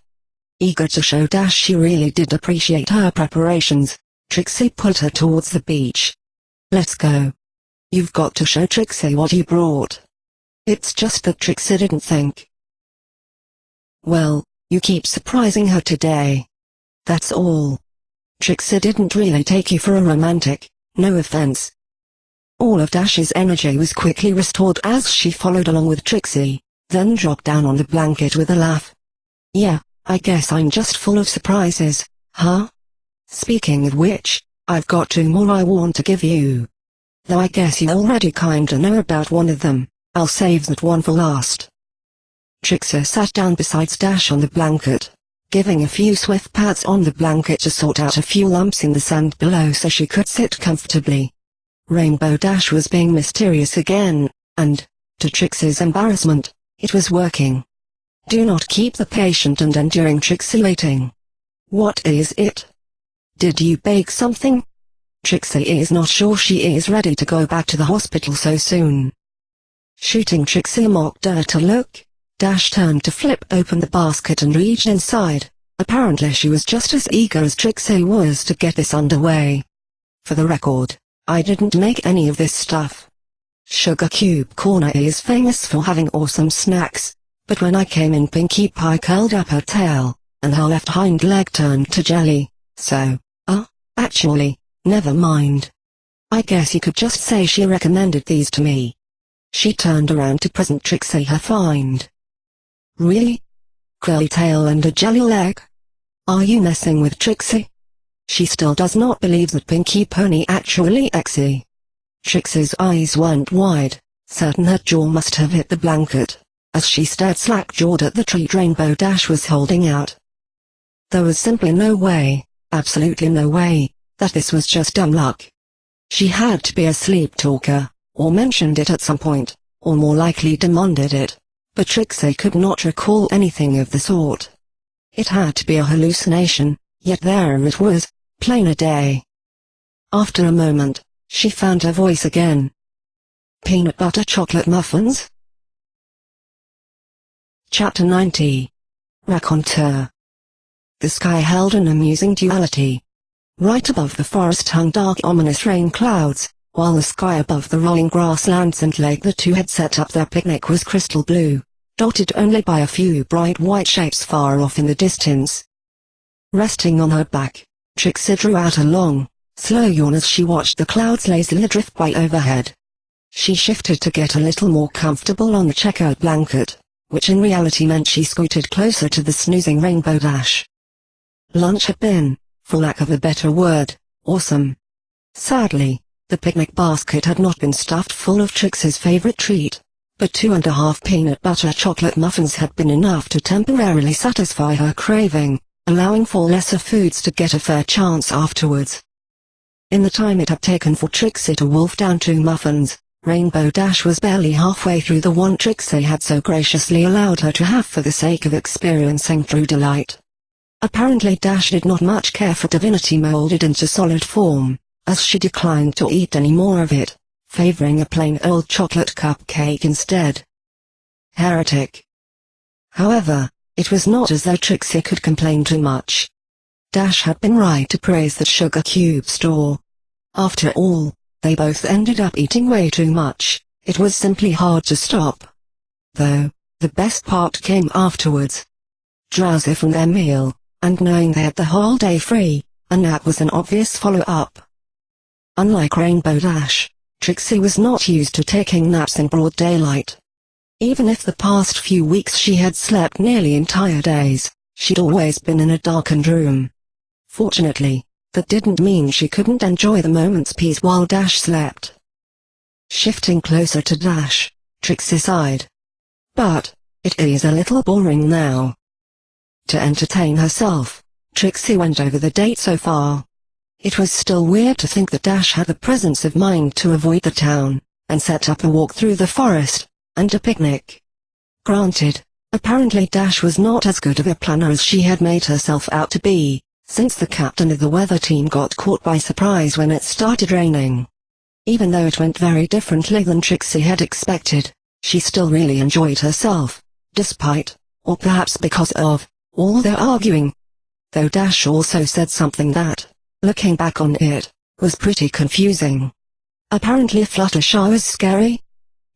Eager to show Dash she really did appreciate her preparations, Trixie pulled her towards the beach. "Let's go. You've got to show Trixie what you brought." It's just that Trixie didn't think. "Well, you keep surprising her today. That's all." Trixie didn't really take you for a romantic, no offense. All of Dash's energy was quickly restored as she followed along with Trixie, then dropped down on the blanket with a laugh. "Yeah, I guess I'm just full of surprises, huh? Speaking of which, I've got 2 more I want to give you. Though I guess you already kinda know about one of them, I'll save that one for last." Trixie sat down beside Dash on the blanket, giving a few swift pats on the blanket to sort out a few lumps in the sand below so she could sit comfortably. Rainbow Dash was being mysterious again, and, to Trixie's embarrassment, it was working. Do not keep the patient and enduring Trixie waiting. "What is it? Did you bake something?" Trixie is not sure she is ready to go back to the hospital so soon. Shooting Trixie a mock dirty look, Dash turned to flip open the basket and reached inside. Apparently she was just as eager as Trixie was to get this underway. "For the record, I didn't make any of this stuff. Sugar Cube Corner is famous for having awesome snacks, but when I came in Pinkie Pie curled up her tail, and her left hind leg turned to jelly, so, actually, never mind. I guess you could just say she recommended these to me." She turned around to present Trixie her find. "Really? Curly tail and a jelly leg? Are you messing with Trixie?" She still does not believe that Pinkie Pony actually exists. Trixie's eyes went wide, certain her jaw must have hit the blanket, as she stared slack-jawed at the treat Rainbow Dash was holding out. There was simply no way, absolutely no way, that this was just dumb luck. She had to be a sleep talker, or mentioned it at some point, or more likely demanded it, but Trixie could not recall anything of the sort. It had to be a hallucination, yet there it was, plain as day. After a moment, she found her voice again. "Peanut butter chocolate muffins?" Chapter 90. Raconteur. The sky held an amusing duality. Right above the forest hung dark ominous rain clouds, while the sky above the rolling grasslands and lake the two had set up their picnic was crystal blue, dotted only by a few bright white shapes far off in the distance. Resting on her back, Trixie drew out a long, slow yawn as she watched the clouds lazily drift by overhead. She shifted to get a little more comfortable on the checkered blanket, which in reality meant she scooted closer to the snoozing Rainbow Dash. Lunch had been, for lack of a better word, awesome. Sadly, the picnic basket had not been stuffed full of Trixie's favorite treat, but 2.5 peanut butter chocolate muffins had been enough to temporarily satisfy her craving, allowing for lesser foods to get a fair chance afterwards. In the time it had taken for Trixie to wolf down 2 muffins, Rainbow Dash was barely halfway through the one Trixie had so graciously allowed her to have for the sake of experiencing true delight. Apparently Dash did not much care for divinity molded into solid form, as she declined to eat any more of it, favoring a plain old chocolate cupcake instead. Heretic. However, it was not as though Trixie could complain too much. Dash had been right to praise the Sugar Cube store. After all, they both ended up eating way too much. It was simply hard to stop. Though, the best part came afterwards. Drowsy from their meal, and knowing they had the whole day free, a nap was an obvious follow-up. Unlike Rainbow Dash, Trixie was not used to taking naps in broad daylight. Even if the past few weeks she had slept nearly entire days, she'd always been in a darkened room. Fortunately, that didn't mean she couldn't enjoy the moment's peace while Dash slept. Shifting closer to Dash, Trixie sighed. But, it is a little boring now. To entertain herself, Trixie went over the date so far. It was still weird to think that Dash had the presence of mind to avoid the town, and set up a walk through the forest, and a picnic. Granted, apparently Dash was not as good of a planner as she had made herself out to be, since the captain of the weather team got caught by surprise when it started raining. Even though it went very differently than Trixie had expected, she still really enjoyed herself, despite, or perhaps because of, all their arguing. Though Dash also said something that, looking back on it, was pretty confusing. Apparently Fluttershy was scary.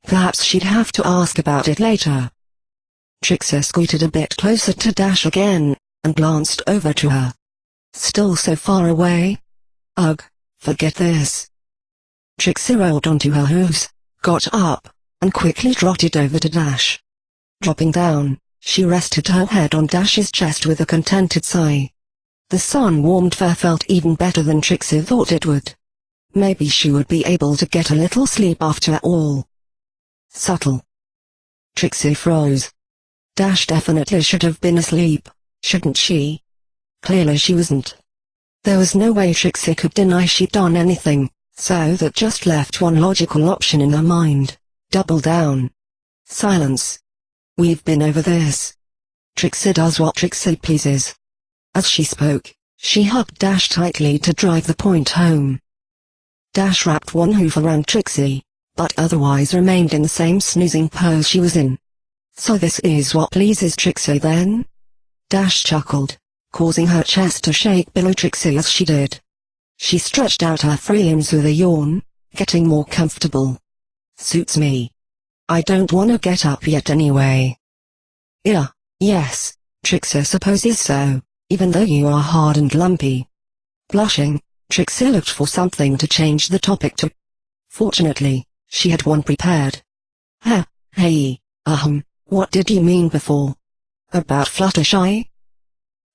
Perhaps she'd have to ask about it later. Trixie scooted a bit closer to Dash again, and glanced over to her. Still so far away? Ugh, forget this. Trixie rolled onto her hooves, got up, and quickly trotted over to Dash. Dropping down, she rested her head on Dash's chest with a contented sigh. The sun-warmed fur felt even better than Trixie thought it would. Maybe she would be able to get a little sleep after all. Subtle. Trixie froze. Dash definitely should have been asleep, shouldn't she? Clearly she wasn't. There was no way Trixie could deny she'd done anything, so that just left one logical option in her mind. Double down. Silence. We've been over this. Trixie does what Trixie pleases. As she spoke, she hugged Dash tightly to drive the point home. Dash wrapped one hoof around Trixie, but otherwise remained in the same snoozing pose she was in. So this is what pleases Trixie then? Dash chuckled, causing her chest to shake below Trixie as she did. She stretched out her free limbs with a yawn, getting more comfortable. Suits me. I don't wanna get up yet anyway. Yeah, yes, Trixie supposes so, even though you are hard and lumpy. Blushing, Trixie looked for something to change the topic to. Fortunately, she had one prepared. Hey, what did you mean before? About Fluttershy?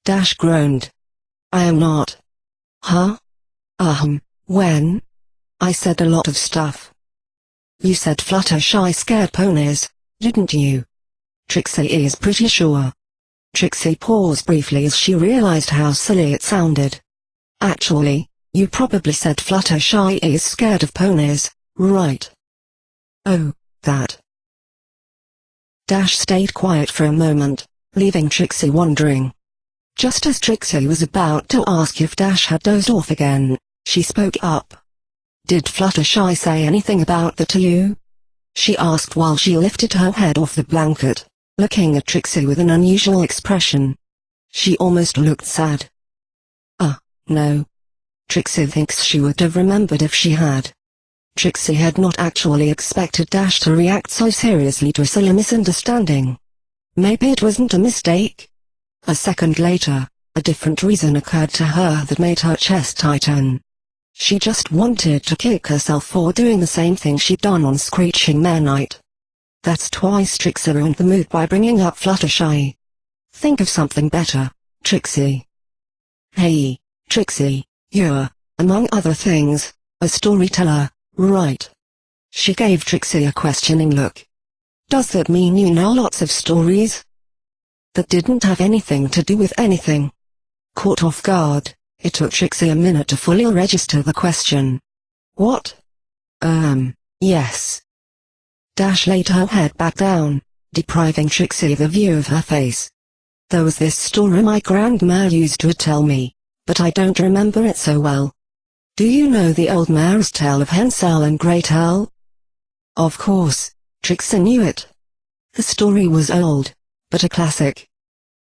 Dash groaned. I am not. Huh? When? I said a lot of stuff. You said Fluttershy scared ponies, didn't you? Trixie is pretty sure. Trixie paused briefly as she realized how silly it sounded. Actually, you probably said Fluttershy is scared of ponies, right? Oh, that. Dash stayed quiet for a moment, leaving Trixie wondering. Just as Trixie was about to ask if Dash had dozed off again, she spoke up. Did Fluttershy say anything about that to you? She asked while she lifted her head off the blanket, looking at Trixie with an unusual expression. She almost looked sad. No. Trixie thinks she would have remembered if she had. Trixie had not actually expected Dash to react so seriously to a silly misunderstanding. Maybe it wasn't a mistake? A second later, a different reason occurred to her that made her chest tighten. She just wanted to kick herself for doing the same thing she'd done on Screeching Mare Night. That's twice Trixie ruined the mood by bringing up Fluttershy. Think of something better, Trixie. Hey, Trixie, you're, among other things, a storyteller, right? She gave Trixie a questioning look. Does that mean you know lots of stories? That didn't have anything to do with anything. Caught off guard, it took Trixie a minute to fully register the question. What? Yes. Dash laid her head back down, depriving Trixie of the view of her face. There was this story my grandma used to tell me, but I don't remember it so well. Do you know the old mare's tale of Hansel and Gretel? Of course, Trixie knew it. The story was old, but a classic.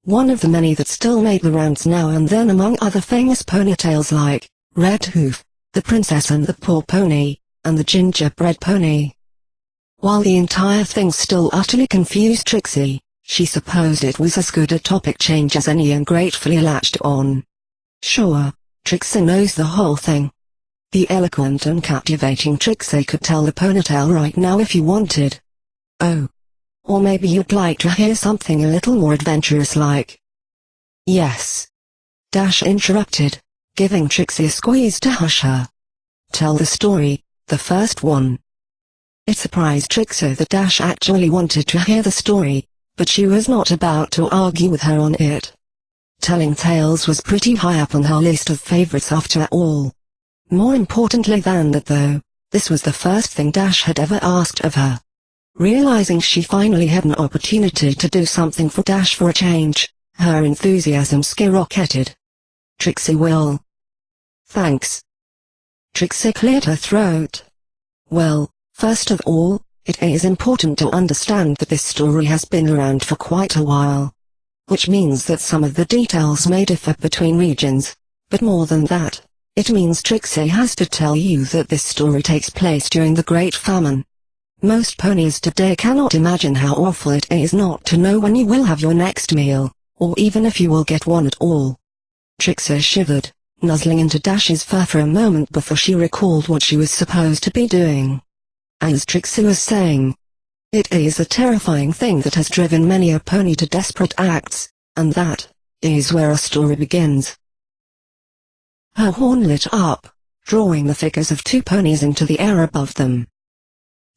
One of the many that still made the rounds now and then among other famous pony tales like Red Hoof, The Princess and the Poor Pony, and The Gingerbread Pony. While the entire thing still utterly confused Trixie, she supposed it was as good a topic change as any and gratefully latched on. Sure, Trixie knows the whole thing. The eloquent and captivating Trixie could tell the ponytail right now if you wanted. Oh. Or maybe you'd like to hear something a little more adventurous like. Yes. Dash interrupted, giving Trixie a squeeze to hush her. Tell the story, the first one. It surprised Trixie that Dash actually wanted to hear the story, but she was not about to argue with her on it. Telling tales was pretty high up on her list of favorites after all. More importantly than that though, this was the first thing Dash had ever asked of her. Realizing she finally had an opportunity to do something for Dash for a change, her enthusiasm skyrocketed. Trixie will. Thanks. Trixie cleared her throat. Well, first of all, it is important to understand that this story has been around for quite a while. which means that some of the details may differ between regions. But more than that, it means Trixie has to tell you that this story takes place during the Great Famine. Most ponies today cannot imagine how awful it is not to know when you will have your next meal, or even if you will get one at all. Trixie shivered, nuzzling into Dash's fur for a moment before she recalled what she was supposed to be doing. As Trixie was saying, it is a terrifying thing that has driven many a pony to desperate acts, and that is where our story begins. Her horn lit up, drawing the figures of two ponies into the air above them.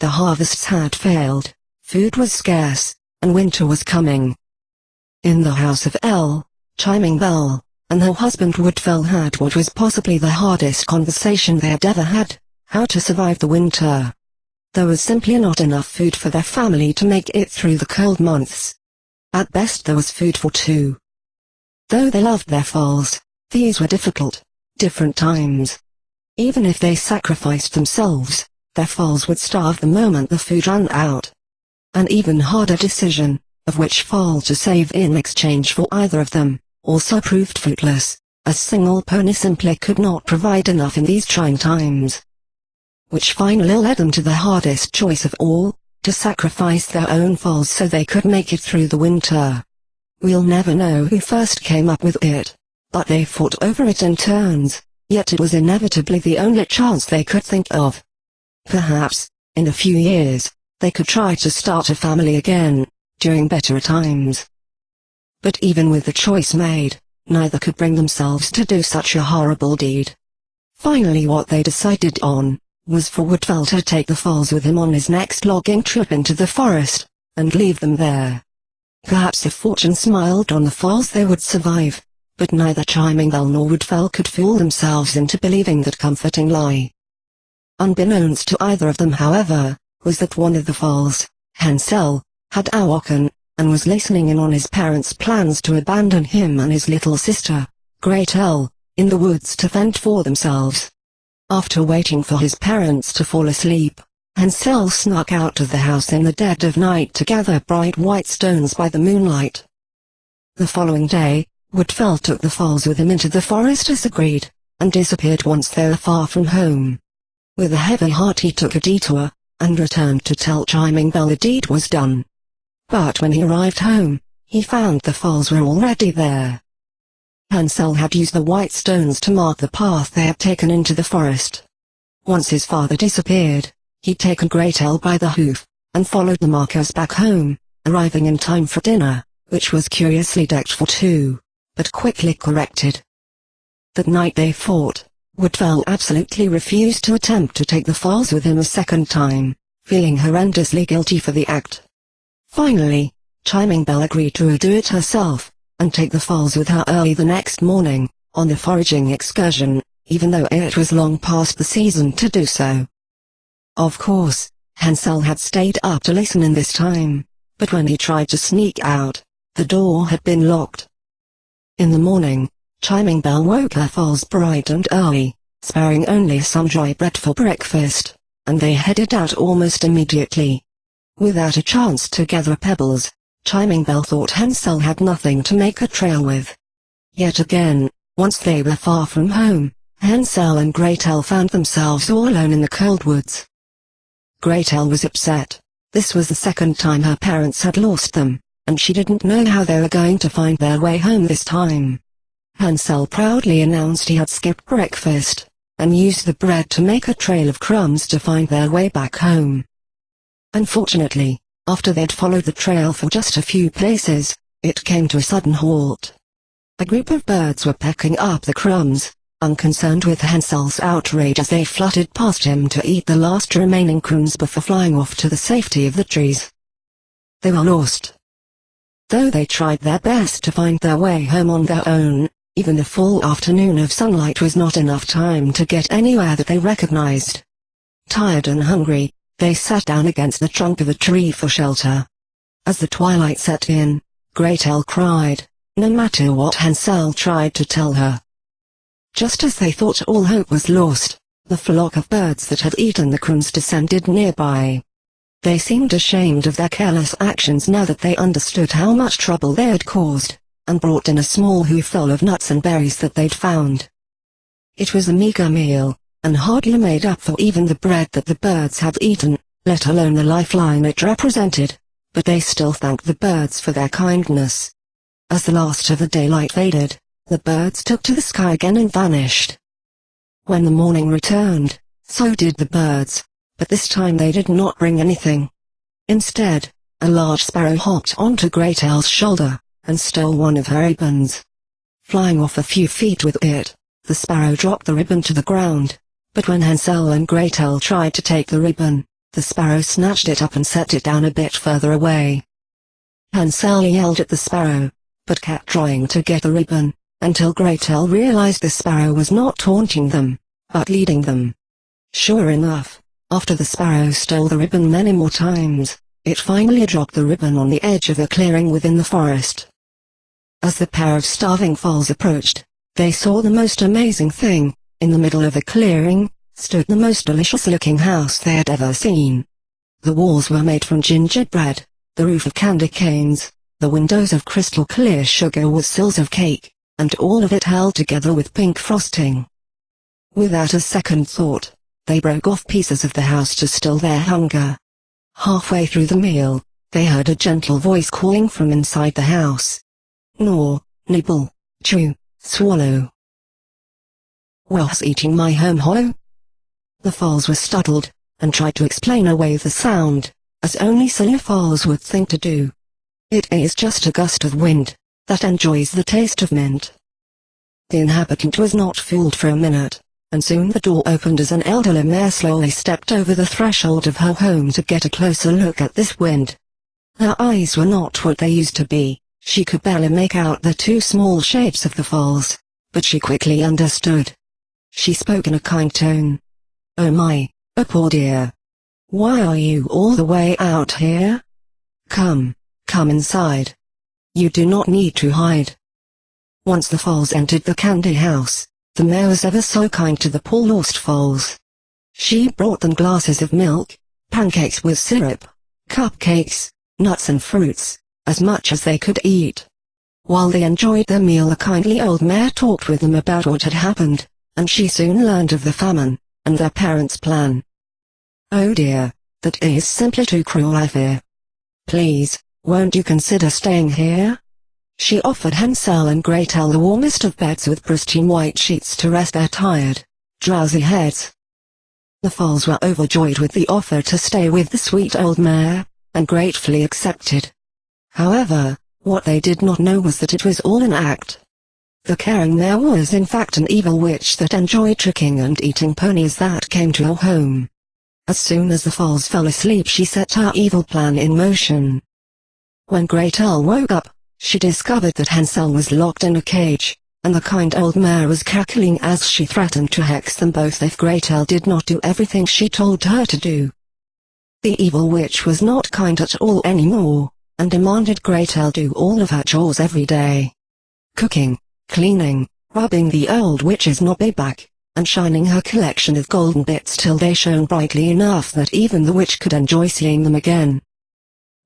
The harvests had failed, food was scarce, and winter was coming. In the house of Chiming Bell and her husband Woodfell had what was possibly the hardest conversation they had ever had: how to survive the winter. There was simply not enough food for their family to make it through the cold months. At best there was food for two. Though they loved their foals, these were difficult times. Even if they sacrificed themselves, their foals would starve the moment the food ran out. An even harder decision, of which foal to save in exchange for either of them, also proved fruitless. A single pony simply could not provide enough in these trying times. Which finally led them to the hardest choice of all, to sacrifice their own foals so they could make it through the winter. We'll never know who first came up with it, but they fought over it in turns, yet it was inevitably the only chance they could think of. Perhaps, in a few years, they could try to start a family again, during better times. But even with the choice made, neither could bring themselves to do such a horrible deed. Finally what they decided on was for Woodfell to take the foals with him on his next logging trip into the forest, and leave them there. Perhaps if fortune smiled on the foals they would survive, but neither Chiming Bell nor Woodfell could fool themselves into believing that comforting lie. Unbeknownst to either of them, however, was that one of the foals, Hansel, had awoken, and was listening in on his parents' plans to abandon him and his little sister, Great Elle, in the woods to fend for themselves. After waiting for his parents to fall asleep, Hansel snuck out of the house in the dead of night to gather bright white stones by the moonlight. The following day, Woodfell took the foals with him into the forest as agreed, and disappeared once they were far from home. With a heavy heart he took a detour, and returned to tell Chiming Bell the deed was done. But when he arrived home, he found the foals were already there. Hansel had used the white stones to mark the path they had taken into the forest. Once his father disappeared, he'd taken Great Elle by the hoof, and followed the markers back home, arriving in time for dinner, which was curiously decked for two, but quickly corrected. That night they fought. Woodfell absolutely refused to attempt to take the foals with him a second time, feeling horrendously guilty for the act. Finally, Chiming Bell agreed to do it herself, and take the foals with her early the next morning, on the foraging excursion, even though it was long past the season to do so. Of course, Hansel had stayed up to listen in this time, but when he tried to sneak out, the door had been locked. In the morning, Chiming Bell woke her foals bright and early, sparing only some dry bread for breakfast, and they headed out almost immediately. Without a chance to gather pebbles, Chiming Bell thought Hansel had nothing to make a trail with. Yet again, once they were far from home, Hansel and Great Elle found themselves all alone in the cold woods. Great Elle was upset. This was the second time her parents had lost them, and she didn't know how they were going to find their way home this time. Hansel proudly announced he had skipped breakfast, and used the bread to make a trail of crumbs to find their way back home. Unfortunately, after they'd followed the trail for just a few places, it came to a sudden halt. A group of birds were pecking up the crumbs, unconcerned with Hansel's outrage as they fluttered past him to eat the last remaining crumbs before flying off to the safety of the trees. They were lost. Though they tried their best to find their way home on their own, even the full afternoon of sunlight was not enough time to get anywhere that they recognized. Tired and hungry, they sat down against the trunk of a tree for shelter. As the twilight set in, Great Elle cried, no matter what Hansel tried to tell her. Just as they thought all hope was lost, the flock of birds that had eaten the crumbs descended nearby. They seemed ashamed of their careless actions now that they understood how much trouble they had caused, and brought in a small hoop full of nuts and berries that they'd found. It was a meager meal, and hardly made up for even the bread that the birds had eaten, let alone the lifeline it represented, but they still thanked the birds for their kindness. As the last of the daylight faded, the birds took to the sky again and vanished. When the morning returned, so did the birds, but this time they did not bring anything. Instead, a large sparrow hopped onto Gretel's shoulder, and stole one of her ribbons. Flying off a few feet with it, the sparrow dropped the ribbon to the ground, but when Hansel and Gretel tried to take the ribbon, the sparrow snatched it up and set it down a bit further away. Hansel yelled at the sparrow, but kept trying to get the ribbon, until Gretel realized the sparrow was not taunting them, but leading them. Sure enough, after the sparrow stole the ribbon many more times, it finally dropped the ribbon on the edge of a clearing within the forest. As the pair of starving foals approached, they saw the most amazing thing. In the middle of a clearing, stood the most delicious-looking house they had ever seen. The walls were made from gingerbread, the roof of candy canes, the windows of crystal-clear sugar with sills of cake, and all of it held together with pink frosting. Without a second thought, they broke off pieces of the house to still their hunger. Halfway through the meal, they heard a gentle voice calling from inside the house. Gnaw, nibble, chew, swallow. What's eating my home ho? The foals were startled, and tried to explain away the sound, as only silly foals would think to do. It is just a gust of wind, that enjoys the taste of mint. The inhabitant was not fooled for a minute, and soon the door opened as an elderly mare slowly stepped over the threshold of her home to get a closer look at this wind. Her eyes were not what they used to be, she could barely make out the two small shapes of the foals, but she quickly understood. She spoke in a kind tone. Oh my, a poor dear. Why are you all the way out here? Come inside. You do not need to hide. Once the foals entered the candy house, the mare was ever so kind to the poor lost foals. She brought them glasses of milk, pancakes with syrup, cupcakes, nuts and fruits, as much as they could eat. While they enjoyed their meal, the kindly old mare talked with them about what had happened, and she soon learned of the famine, and their parents' plan. Oh dear, that is simply too cruel, I fear. Please, won't you consider staying here? She offered Hansel and Gretel the warmest of beds with pristine white sheets to rest their tired, drowsy heads. The foals were overjoyed with the offer to stay with the sweet old mare, and gratefully accepted. However, what they did not know was that it was all an act. The caring mare was in fact an evil witch that enjoyed tricking and eating ponies that came to her home. As soon as the foals fell asleep, she set her evil plan in motion. When Gretel woke up, she discovered that Hansel was locked in a cage, and the kind old mare was cackling as she threatened to hex them both if Gretel did not do everything she told her to do. The evil witch was not kind at all anymore, and demanded Gretel do all of her chores every day. Cooking, cleaning, rubbing the old witch's knobby back, and shining her collection of golden bits till they shone brightly enough that even the witch could enjoy seeing them again.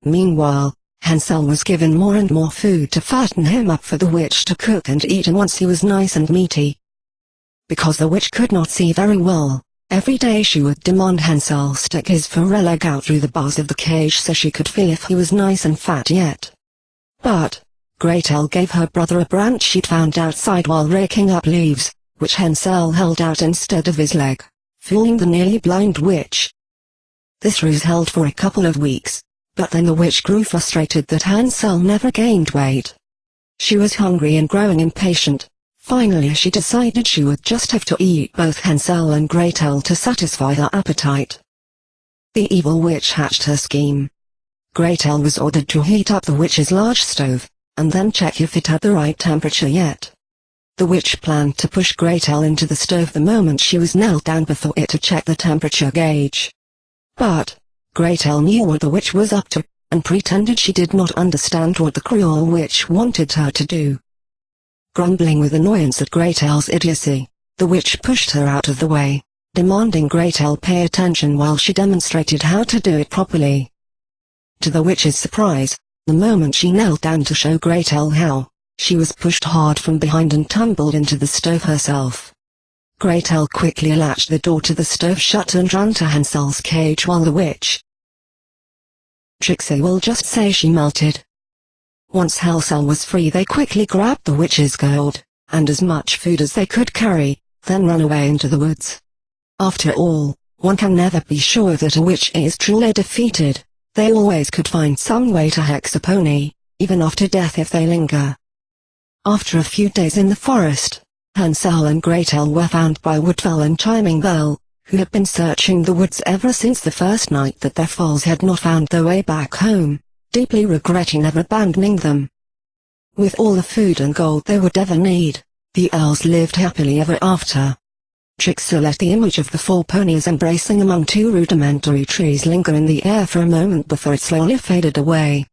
Meanwhile, Hansel was given more and more food to fatten him up for the witch to cook and eat, and once he was nice and meaty. Because the witch could not see very well, every day she would demand Hansel stick his foreleg out through the bars of the cage so she could feel if he was nice and fat yet. But Gretel gave her brother a branch she'd found outside while raking up leaves, which Hansel held out instead of his leg, fooling the nearly blind witch. This ruse held for a couple of weeks, but then the witch grew frustrated that Hansel never gained weight. She was hungry and growing impatient. Finally she decided she would just have to eat both Hansel and Gretel to satisfy her appetite. The evil witch hatched her scheme. Gretel was ordered to heat up the witch's large stove, and then check if it had the right temperature yet. The witch planned to push Gretel into the stove the moment she was knelt down before it to check the temperature gauge. But Gretel knew what the witch was up to, and pretended she did not understand what the cruel witch wanted her to do. Grumbling with annoyance at Gretel's idiocy, the witch pushed her out of the way, demanding Gretel pay attention while she demonstrated how to do it properly. To the witch's surprise, the moment she knelt down to show Gretel how, she was pushed hard from behind and tumbled into the stove herself. Gretel quickly latched the door to the stove shut and ran to Hansel's cage while the witch, Trixie will just say she melted. Once Hansel was free, they quickly grabbed the witch's gold, and as much food as they could carry, then ran away into the woods. After all, one can never be sure that a witch is truly defeated. They always could find some way to hex a pony, even after death if they linger. After a few days in the forest, Hansel and Gretel were found by Woodfell and Chiming Bell, who had been searching the woods ever since the first night that their foals had not found their way back home, deeply regretting ever abandoning them. With all the food and gold they would ever need, the elves lived happily ever after. Trixie let the image of the 4 ponies embracing among 2 rudimentary trees linger in the air for a moment before it slowly faded away.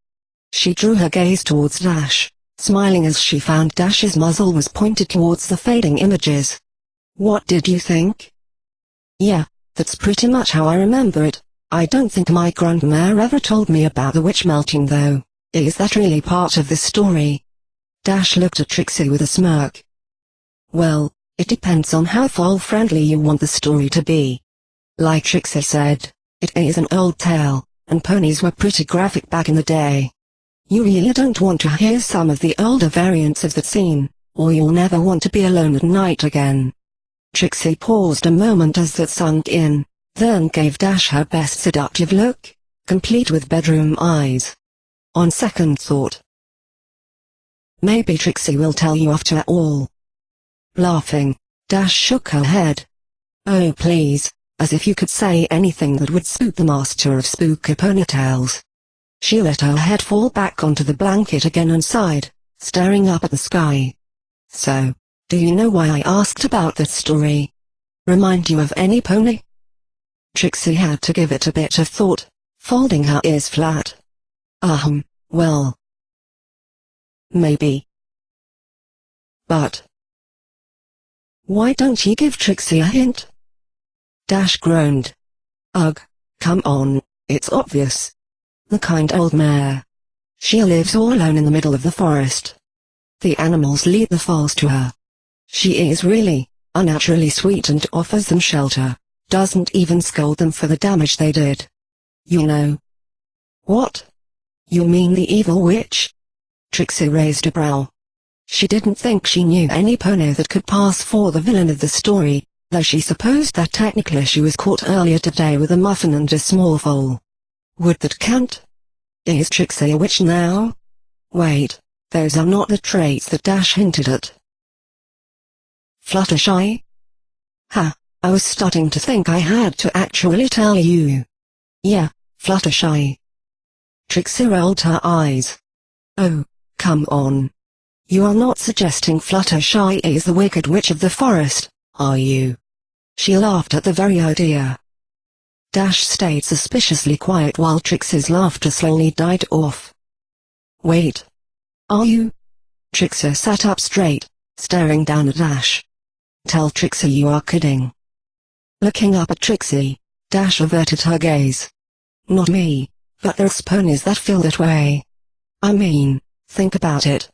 She drew her gaze towards Dash, smiling as she found Dash's muzzle was pointed towards the fading images. "What did you think?" "Yeah, that's pretty much how I remember it. I don't think my grandmère ever told me about the witch melting though. Is that really part of the story?" Dash looked at Trixie with a smirk. "Well, it depends on how foal-friendly you want the story to be. Like Trixie said, it is an old tale, and ponies were pretty graphic back in the day. You really don't want to hear some of the older variants of that scene, or you'll never want to be alone at night again." Trixie paused a moment as that sunk in, then gave Dash her best seductive look, complete with bedroom eyes. On second thought, "Maybe Trixie will tell you after all." Laughing, Dash shook her head. "Oh please, as if you could say anything that would spook the master of spooky ponytails." She let her head fall back onto the blanket again and sighed, staring up at the sky. "So, do you know why I asked about that story? Remind you of any pony?" Trixie had to give it a bit of thought, folding her ears flat. Well, maybe. But why don't you give Trixie a hint?" Dash groaned. "Ugh, come on, it's obvious. The kind old mare. She lives all alone in the middle of the forest. The animals lead the foals to her. She is really, unnaturally sweet and offers them shelter, doesn't even scold them for the damage they did. You know." "What? You mean the evil witch?" Trixie raised a brow. She didn't think she knew any pony that could pass for the villain of the story, though she supposed that technically she was caught earlier today with a muffin and a small foal. Would that count? Is Trixie a witch now? Wait, those are not the traits that Dash hinted at. Fluttershy? Ha, I was starting to think I had to actually tell you. Yeah, Fluttershy. Trixie rolled her eyes. Oh, come on. You are not suggesting Fluttershy is the wicked witch of the forest, are you? She laughed at the very idea. Dash stayed suspiciously quiet while Trixie's laughter slowly died off. Wait. Are you? Trixie sat up straight, staring down at Dash. Tell Trixie you are kidding. Looking up at Trixie, Dash averted her gaze. Not me, but there's ponies that feel that way. I mean, think about it.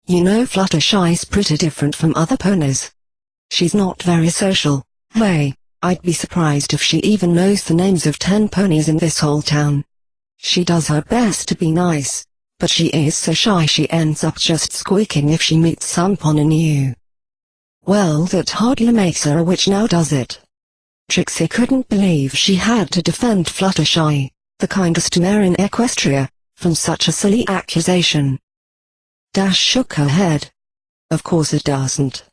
You know Fluttershy's pretty different from other ponies. She's not very social. Hey, I'd be surprised if she even knows the names of 10 ponies in this whole town. She does her best to be nice, but she is so shy she ends up just squeaking if she meets some pony new. Well, that hardly makes her a witch now, does it? Trixie couldn't believe she had to defend Fluttershy, the kindest mare in Equestria, from such a silly accusation. Dash shook her head. Of course it doesn't.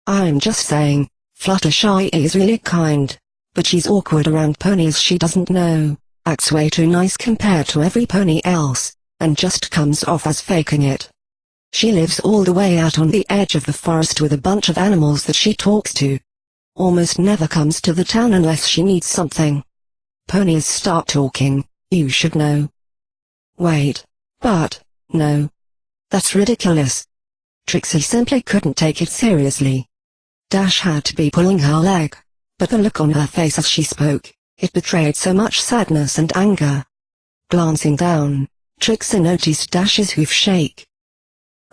I'm just saying, Fluttershy is really kind, but she's awkward around ponies she doesn't know, acts way too nice compared to every pony else, and just comes off as faking it. She lives all the way out on the edge of the forest with a bunch of animals that she talks to. Almost never comes to the town unless she needs something. Ponies start talking, you should know. Wait, but, no. That's ridiculous. Trixie simply couldn't take it seriously. Dash had to be pulling her leg, but the look on her face as she spoke, it betrayed so much sadness and anger. Glancing down, Trixie noticed Dash's hoof shake.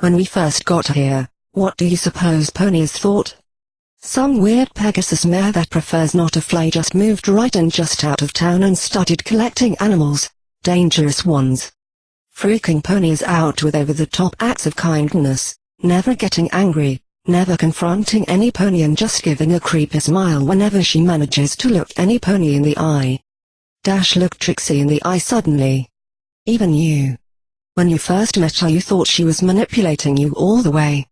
When we first got here, what do you suppose ponies thought? Some weird Pegasus mare that prefers not to fly just moved right in just out of town and started collecting animals, dangerous ones. Freaking ponies out with over-the-top acts of kindness, never getting angry, never confronting any pony and just giving a creepy smile whenever she manages to look any pony in the eye. Dash looked Trixie in the eye suddenly. Even you. When you first met her you thought she was manipulating you all the way.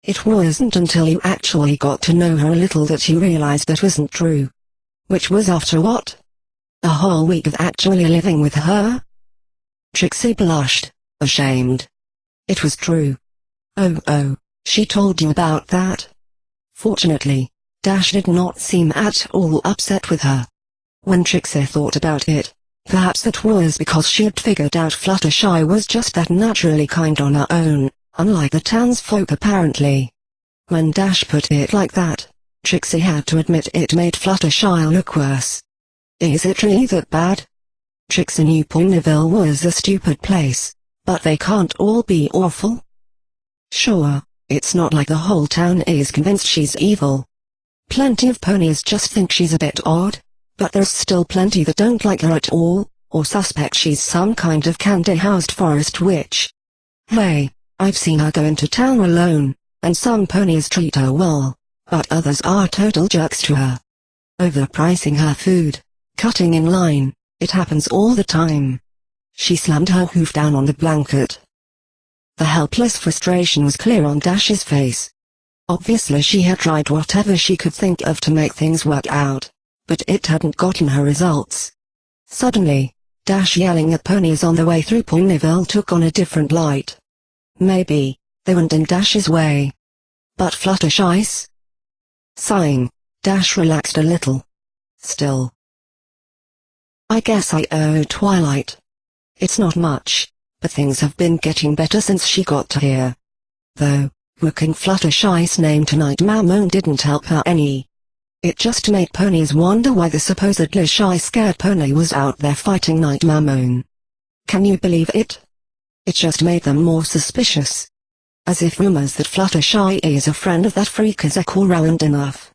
It wasn't until you actually got to know her a little that you realized that wasn't true. Which was after what? A whole week of actually living with her? Trixie blushed, ashamed. It was true. Oh, she told you about that? Fortunately, Dash did not seem at all upset with her. When Trixie thought about it, perhaps that was because she had figured out Fluttershy was just that naturally kind on her own, unlike the townsfolk apparently. When Dash put it like that, Trixie had to admit it made Fluttershy look worse. Is it really that bad? Trixie knew Ponyville was a stupid place, but they can't all be awful. Sure, it's not like the whole town is convinced she's evil. Plenty of ponies just think she's a bit odd, but there's still plenty that don't like her at all, or suspect she's some kind of candy-housed forest witch. Hey, I've seen her go into town alone, and some ponies treat her well, but others are total jerks to her. Overpricing her food, cutting in line, it happens all the time. She slammed her hoof down on the blanket. The helpless frustration was clear on Dash's face. Obviously she had tried whatever she could think of to make things work out, but it hadn't gotten her results. Suddenly, Dash yelling at ponies on the way through Ponyville took on a different light. Maybe they weren't in Dash's way. But Fluttershy's? Sighing, Dash relaxed a little. Still. I guess I owe Twilight. It's not much, but things have been getting better since she got here. Though, looking Fluttershy's name to Nightmare Moon didn't help her any. It just made ponies wonder why the supposedly shy scared pony was out there fighting Nightmare Moon. Can you believe it? It just made them more suspicious. As if rumors that Fluttershy is a friend of that freak Zekora weren't enough.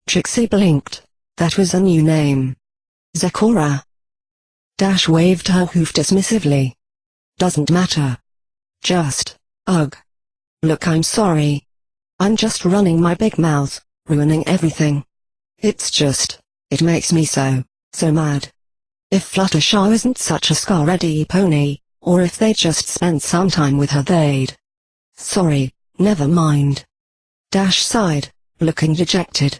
Trixie blinked. That was a new name. Zekora. Dash waved her hoof dismissively. Doesn't matter. Just, ugh. Look, I'm sorry. I'm just running my big mouth, ruining everything. It's just, it makes me so mad. If Fluttershy isn't such a scar-ready pony, or if they just spent some time with her they'd. Sorry, never mind. Dash sighed, looking dejected.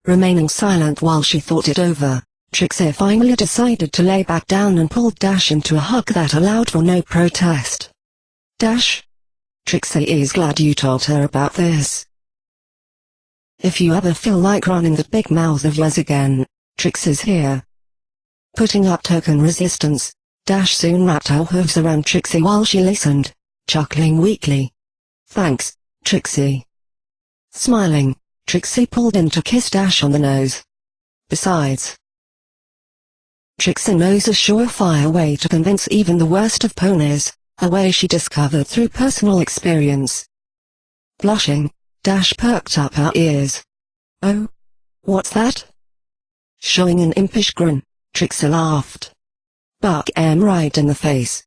Remaining silent while she thought it over, Trixie finally decided to lay back down and pulled Dash into a hug that allowed for no protest. Dash? Trixie is glad you told her about this. If you ever feel like running the big mouth of yours again, Trixie's here. Putting up token resistance, Dash soon wrapped her hooves around Trixie while she listened, chuckling weakly. Thanks, Trixie. Smiling, Trixie pulled in to kiss Dash on the nose. Besides, Trixie knows a surefire way to convince even the worst of ponies, a way she discovered through personal experience. Blushing, Dash perked up her ears. Oh? What's that? Showing an impish grin, Trixie laughed. Buck right in the face.